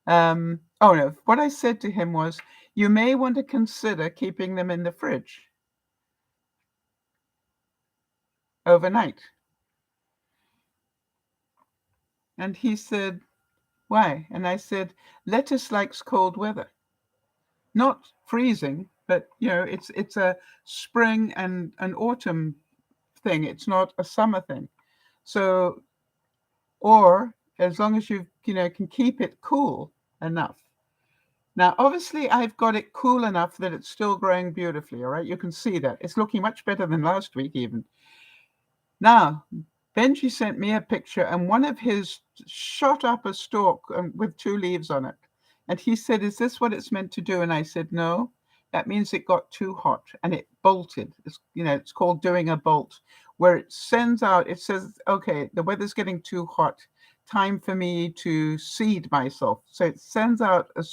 oh no, what I said to him was, you may want to consider keeping them in the fridge overnight. And he said, why? And I said, lettuce likes cold weather. Not freezing, but it's a spring and an autumn thing. It's not a summer thing. So, or as long as you can keep it cool enough. Now, obviously, I've got it cool enough that it's still growing beautifully. All right, you can see that it's looking much better than last week, even. Now, Benji sent me a picture, and one of his shot up a stalk with 2 leaves on it. And he said, is this what it's meant to do? And I said, no, that means it got too hot and it bolted. It's called doing a bolt, where it sends out, it says, okay, the weather's getting too hot. Time for me to seed myself. So it sends out a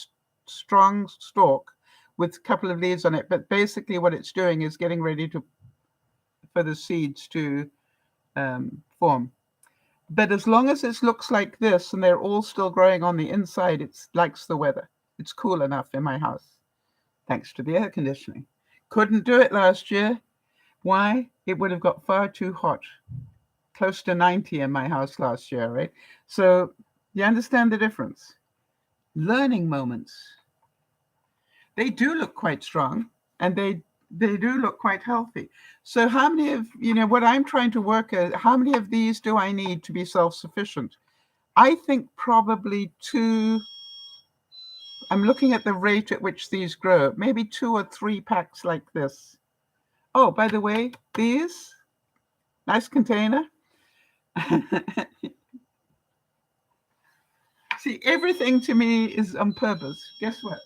strong stalk with a couple of leaves on it. But basically what it's doing is getting ready for the seeds to form. But as long as it looks like this and they're all still growing on the inside, it likes the weather. It's cool enough in my house, thanks to the air conditioning. Couldn't do it last year. Why? It would have got far too hot. Close to 90 in my house last year, right? So you understand the difference. Learning moments. They do look quite strong and they do look quite healthy. So how many of, what I'm trying to work at, how many of these do I need to be self-sufficient? I think probably 2. I'm looking at the rate at which these grow, maybe 2 or 3 packs like this. Oh, by the way, these, nice container. See, everything to me is on purpose. Guess what?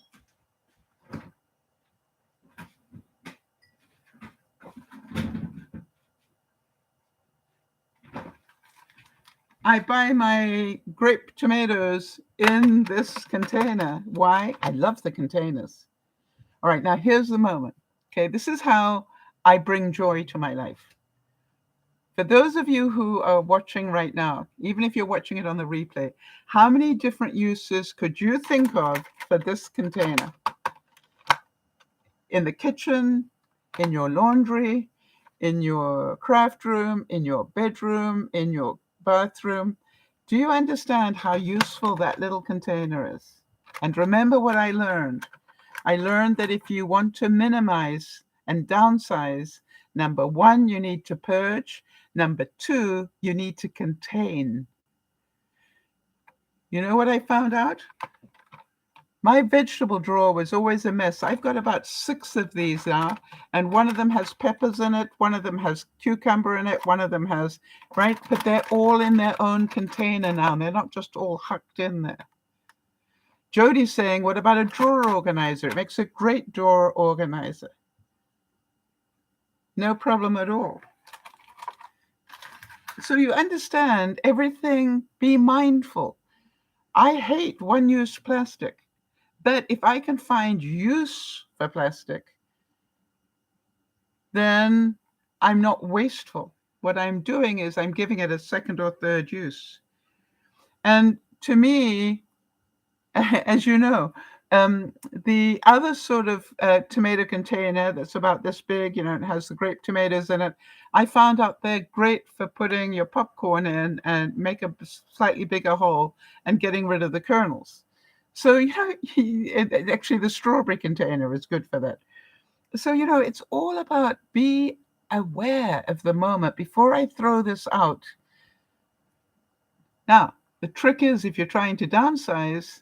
I buy my grape tomatoes in this container. Why? I love the containers. All right, now here's the moment. Okay, this is how I bring joy to my life. For those of you who are watching right now, even if you're watching it on the replay, how many different uses could you think of for this container? In the kitchen, in your laundry, in your craft room, in your bedroom, in your bathroom. Do you understand how useful that little container is? And remember what I learned. I learned that if you want to minimize and downsize, number 1, you need to purge. Number 2, you need to contain. You know what I found out? My vegetable drawer was always a mess. I've got about 6 of these now, and one of them has peppers in it, one of them has cucumber in it, one of them has, right? But they're all in their own container now. They're not just all hucked in there. Jody's saying, what about a drawer organizer? It makes a great drawer organizer. No problem at all. So you understand everything, be mindful. I hate one-use plastic. But if I can find use for plastic, then I'm not wasteful. what I'm doing is I'm giving it a second or third use. And to me, as you know, the other sort of tomato container that's about this big, it has the grape tomatoes in it. I found out they're great for putting your popcorn in and make a slightly bigger hole and getting rid of the kernels. So, actually the strawberry container is good for that. So, it's all about be aware of the moment before I throw this out. Now, the trick is if you're trying to downsize,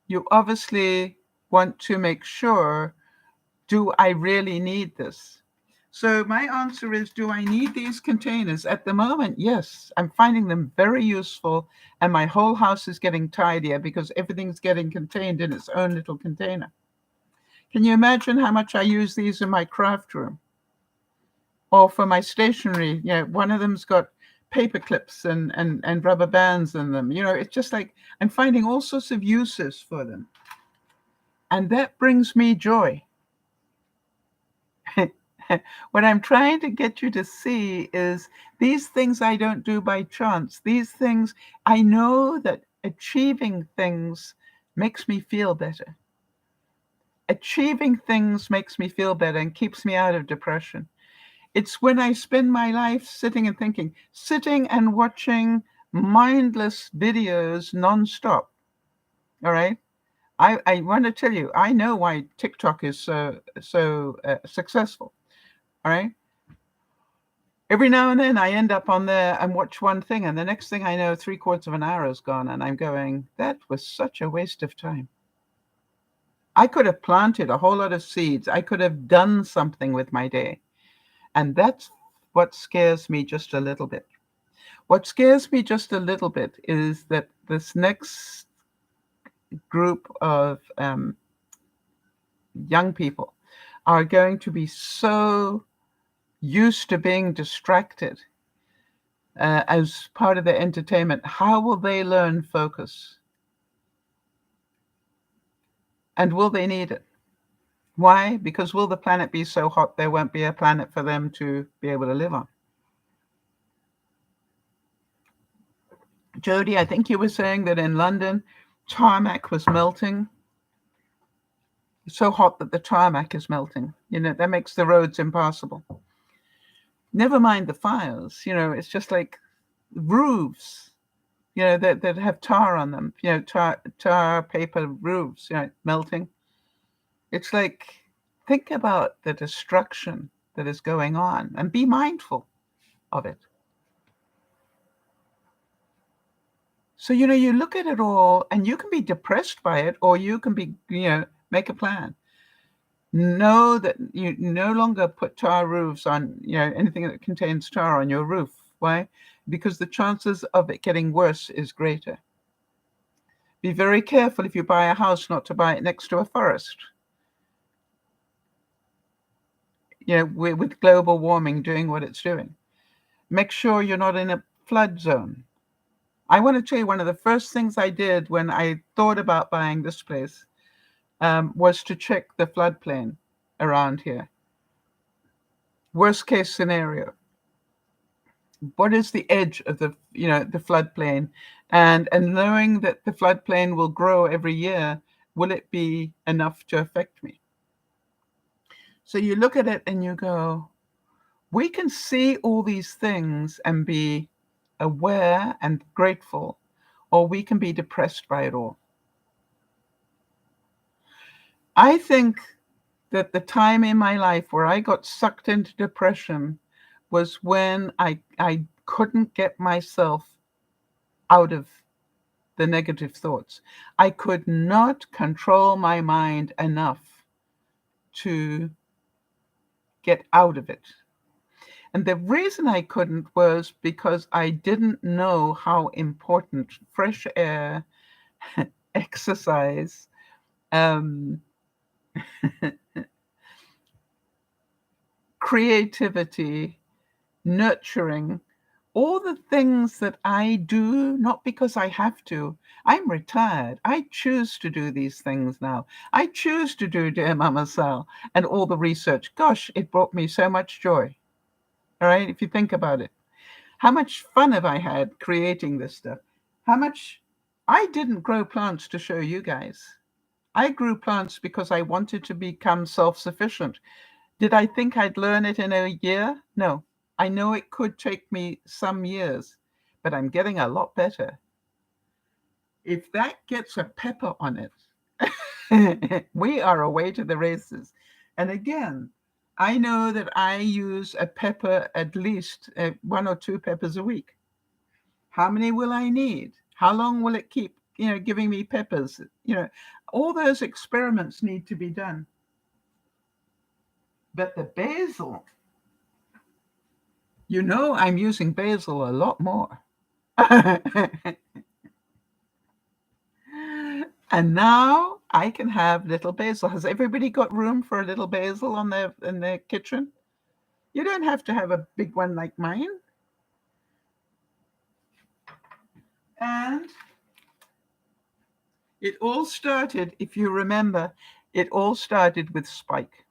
you obviously want to make sure, do I really need this? So my answer is, do I need these containers? At the moment, yes. I'm finding them very useful, and my whole house is getting tidier because everything's getting contained in its own little container. Can you imagine how much I use these in my craft room? Or for my stationery, one of them's got paper clips and rubber bands in them. It's just like I'm finding all sorts of uses for them. And that brings me joy. What I'm trying to get you to see is these things I don't do by chance. These things, I know that achieving things makes me feel better. Achieving things makes me feel better and keeps me out of depression. It's when I spend my life sitting and watching mindless videos nonstop. All right. I want to tell you, I know why TikTok is so successful. All right. Every now and then I end up on there and watch one thing, and the next thing I know, 3/4 of an hour is gone, and I'm going, that was such a waste of time. I could have planted a whole lot of seeds. I could have done something with my day. And that's what scares me just a little bit. What scares me just a little bit is that this next group of young people are going to be so used to being distracted as part of their entertainment. How will they learn focus? And will they need it? Why? Because will the planet be so hot there won't be a planet for them to be able to live on? Jody, I think you were saying that in London, tarmac was melting. It's so hot that the tarmac is melting. That makes the roads impassable. Never mind the fires. It's just like roofs, that have tar on them, tar paper roofs, melting. It's like, think about the destruction that is going on and be mindful of it. So, you look at it all and you can be depressed by it, or you can be, make a plan. Know that you no longer put tar roofs on, anything that contains tar on your roof. Why? Because the chances of it getting worse is greater. Be very careful if you buy a house not to buy it next to a forest. With global warming doing what it's doing. Make sure you're not in a flood zone. I want to tell you, one of the first things I did when I thought about buying this place was to check the floodplain around here. Worst case scenario. What is the edge of the floodplain? And knowing that the floodplain will grow every year, will it be enough to affect me? So you look at it and you go, we can see all these things and be aware and grateful, or we can be depressed by it all. I think that the time in my life where I got sucked into depression was when I couldn't get myself out of the negative thoughts. I could not control my mind enough to get out of it. And the reason I couldn't was because I didn't know how important fresh air, exercise, creativity, nurturing, all the things that I do, not because I have to. I'm retired. I choose to do these things now. I choose to do Dear Mama Sal and all the research. Gosh, it brought me so much joy. All right, if you think about it. How much fun have I had creating this stuff? How much I didn't grow plants to show you guys. I grew plants because I wanted to become self-sufficient. Did I think I'd learn it in a year? No. I know it could take me some years, but I'm getting a lot better. If that gets a pepper on it, we are away to the races. And again, I know that I use a pepper at least 1 or 2 peppers a week. How many will I need? How long will it keep, giving me peppers? All those experiments need to be done. But the basil, I'm using basil a lot more. And now I can have little basil. Has everybody got room for a little basil in their kitchen? You don't have to have a big one like mine. And it all started, if you remember, it all started with Spike,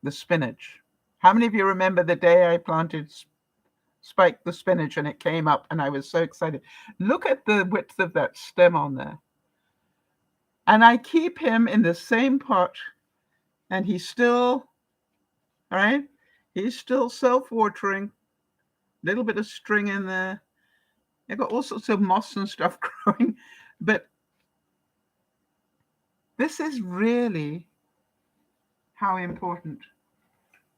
the spinach. How many of you remember the day I planted Spike the spinach and it came up and I was so excited? Look at the width of that stem on there. And I keep him in the same pot and he's still, all right, he's still self-watering, little bit of string in there. I've got all sorts of moss and stuff growing, but this is really how important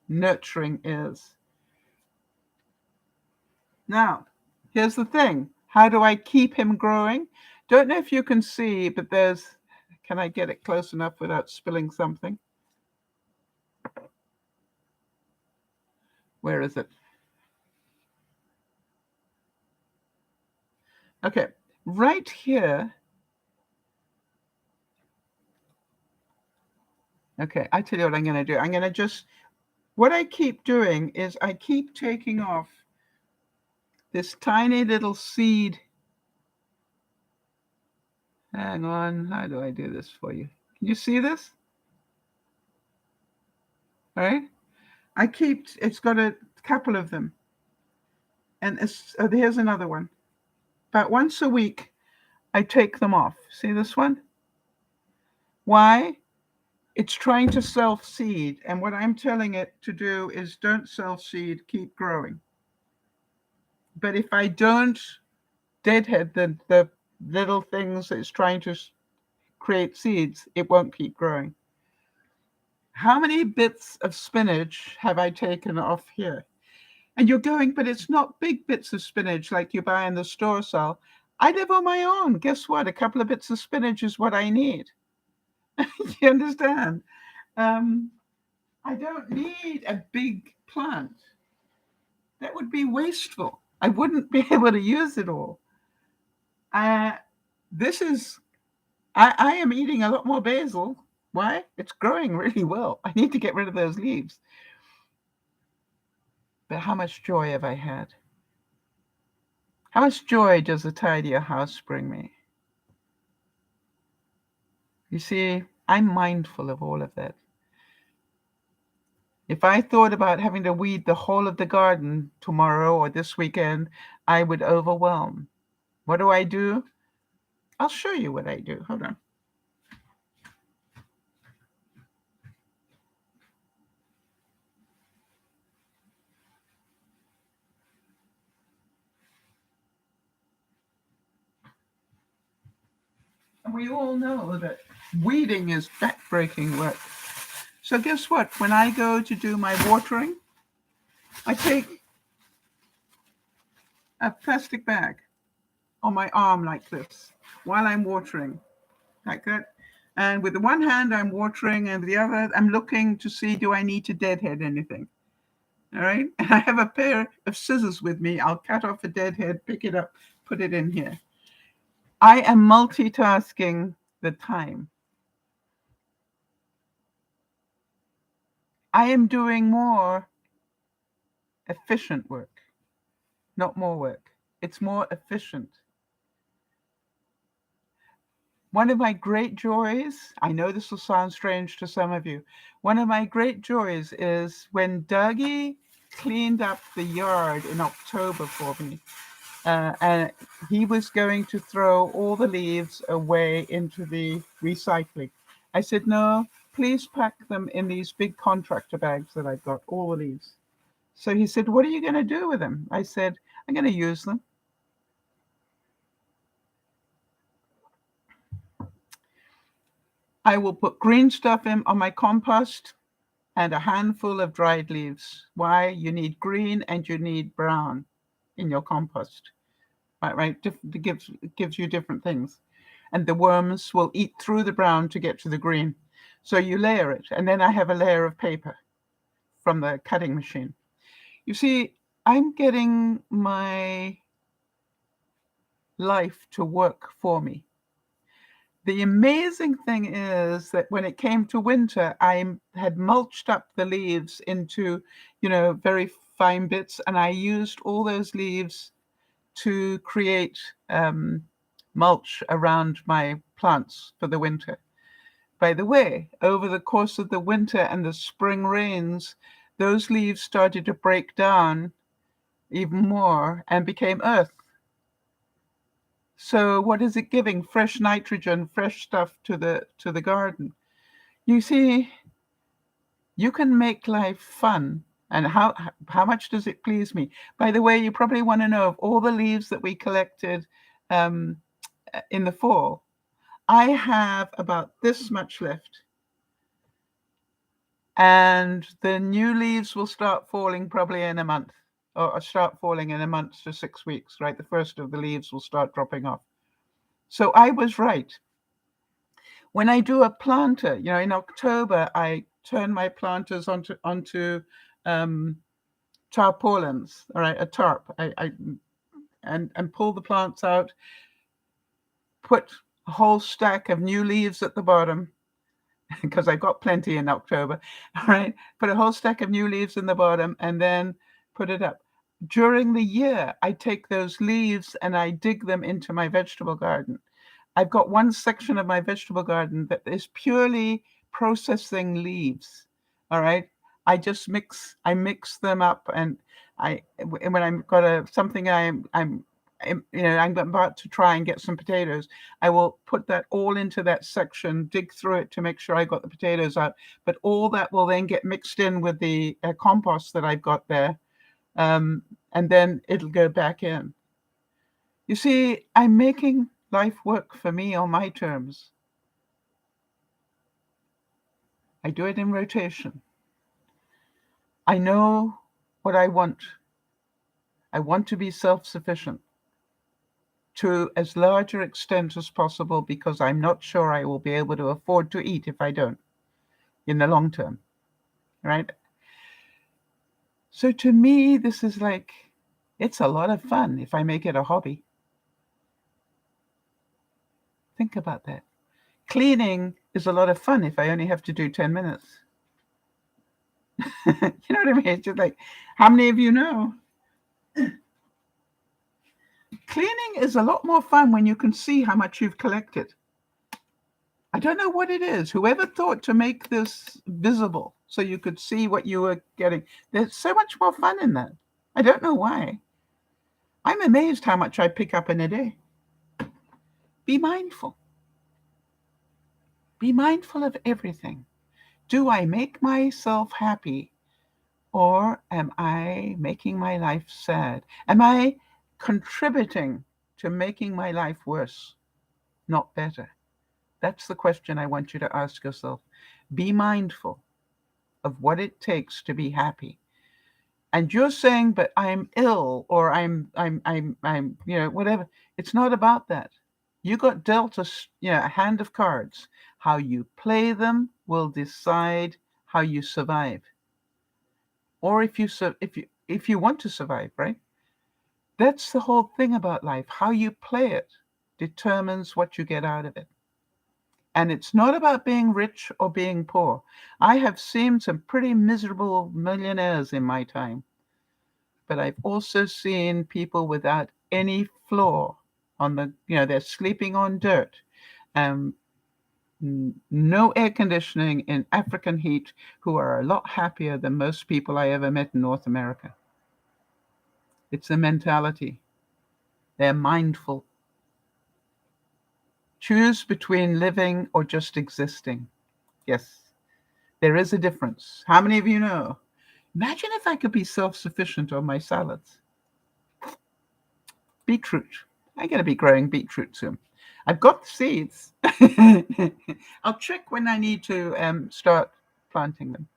nurturing is. Now, here's the thing. How do I keep him growing? Don't know if you can see, but can I get it close enough without spilling something? Where is it? Okay, right here. Okay, I tell you what I'm going to do. I'm going to what I keep doing is I keep taking off this tiny little seed. Hang on, how do I do this for you? Can you see this? All right. It's got a couple of them. And here's another one. About once a week, I take them off. See this one? Why? It's trying to self-seed. And what I'm telling it to do is don't self-seed, keep growing. But if I don't deadhead the little things that it's trying to create seeds, it won't keep growing. How many bits of spinach have I taken off here? And you're going, but it's not big bits of spinach like you buy in the store, Sal. I live on my own. Guess what? A couple of bits of spinach is what I need. You understand? I don't need a big plant. That would be wasteful. I wouldn't be able to use it all. I am eating a lot more basil. Why? It's growing really well. I need to get rid of those leaves. But how much joy have I had? How much joy does a tidier house bring me? You see, I'm mindful of all of that. If I thought about having to weed the whole of the garden tomorrow or this weekend, I would overwhelm. What do? I'll show you what I do. Hold on. And we all know that weeding is backbreaking work. So guess what? When I go to do my watering, I take a plastic bag on my arm like this while I'm watering, like that. And with the one hand, I'm watering, and with the other, I'm looking to see, do I need to deadhead anything? All right. And I have a pair of scissors with me. I'll cut off a deadhead, pick it up, put it in here. I am multitasking the time. I am doing more efficient work, not more work. It's more efficient. One of my great joys, I know this will sound strange to some of you, one of my great joys is when Dougie cleaned up the yard in October for me. And he was going to throw all the leaves away into the recycling. I said, no, please pack them in these big contractor bags that I've got, all the leaves. So he said, what are you going to do with them? I said, I'm going to use them. I will put green stuff in on my compost and a handful of dried leaves. Why? You need green and you need brown in your compost. Right? It gives you different things. And the worms will eat through the brown to get to the green. So you layer it. And then I have a layer of paper from the cutting machine. You see, I'm getting my life to work for me. The amazing thing is that when it came to winter, I had mulched up the leaves into, very fine bits, and I used all those leaves to create mulch around my plants for the winter. By the way, over the course of the winter and the spring rains, those leaves started to break down even more and became earth. So what is it giving? Fresh nitrogen, fresh stuff to the garden. You see, you can make life fun. And how much does it please me? By the way, you probably want to know, of all the leaves that we collected in the fall, I have about this much left. And the new leaves will start falling probably in a month, or start falling in a month to 6 weeks, right? The first of the leaves will start dropping off. So I was right. When I do a planter, in October, I turn my planters onto tarpaulins, all right, a tarp. And pull the plants out, put a whole stack of new leaves at the bottom, because I've got plenty in October, all right? Put a whole stack of new leaves in the bottom and then put it up. During the year, I take those leaves and I dig them into my vegetable garden. I've got one section of my vegetable garden that is purely processing leaves, all right? I mix them up, and when I've got something I'm about to try and get some potatoes, I will put that all into that section, dig through it to make sure I got the potatoes out. But all that will then get mixed in with the compost that I've got there, and then it'll go back in. You see, I'm making life work for me on my terms. I do it in rotation. I know what I want. I want to be self-sufficient to as large an extent as possible, because I'm not sure I will be able to afford to eat if I don't in the long term, right? So to me, this is like, it's a lot of fun if I make it a hobby. Think about that. Cleaning is a lot of fun if I only have to do 10 minutes. You know what I mean? It's just like, how many of you know? Cleaning is a lot more fun when you can see how much you've collected. I don't know what it is. Whoever thought to make this visible so you could see what you were getting? There's so much more fun in that. I don't know why. I'm amazed how much I pick up in a day. Be mindful. Be mindful of everything. Do I make myself happy, or am I making my life sad? Am I contributing to making my life worse, not better? That's the question I want you to ask yourself. Be mindful of what it takes to be happy. And you're saying, but I'm ill, or I'm whatever. It's not about that. You got dealt a hand of cards. How you play them will decide how you survive, or if you want to survive, right? That's the whole thing about life. How you play it determines what you get out of it. And it's not about being rich or being poor. I have seen some pretty miserable millionaires in my time, but I've also seen people without any floor on they're sleeping on dirt. no air conditioning in African heat, who are a lot happier than most people I ever met in North America. It's a mentality. They're mindful. Choose between living or just existing. Yes, there is a difference. How many of you know? Imagine if I could be self-sufficient on my salads. Beetroot. I'm going to be growing beetroot soon. I've got the seeds. I'll check when I need to start planting them.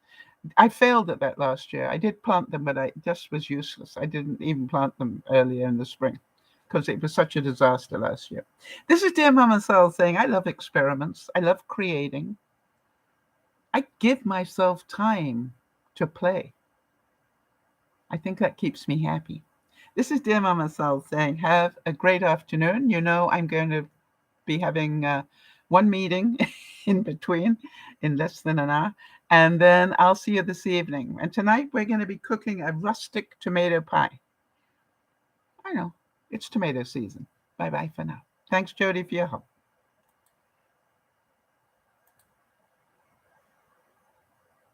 I failed at that last year. I did plant them, but it just was useless. I didn't even plant them earlier in the spring because it was such a disaster last year. This is Dear Mama Sal saying, I love experiments. I love creating. I give myself time to play. I think that keeps me happy. This is Dear Mama Sal saying, have a great afternoon. You know, I'm going to be having one meeting in between in less than an hour. And then I'll see you this evening. And tonight we're going to be cooking a rustic tomato pie. I know, it's tomato season. Bye-bye for now. Thanks, Jody, for your help.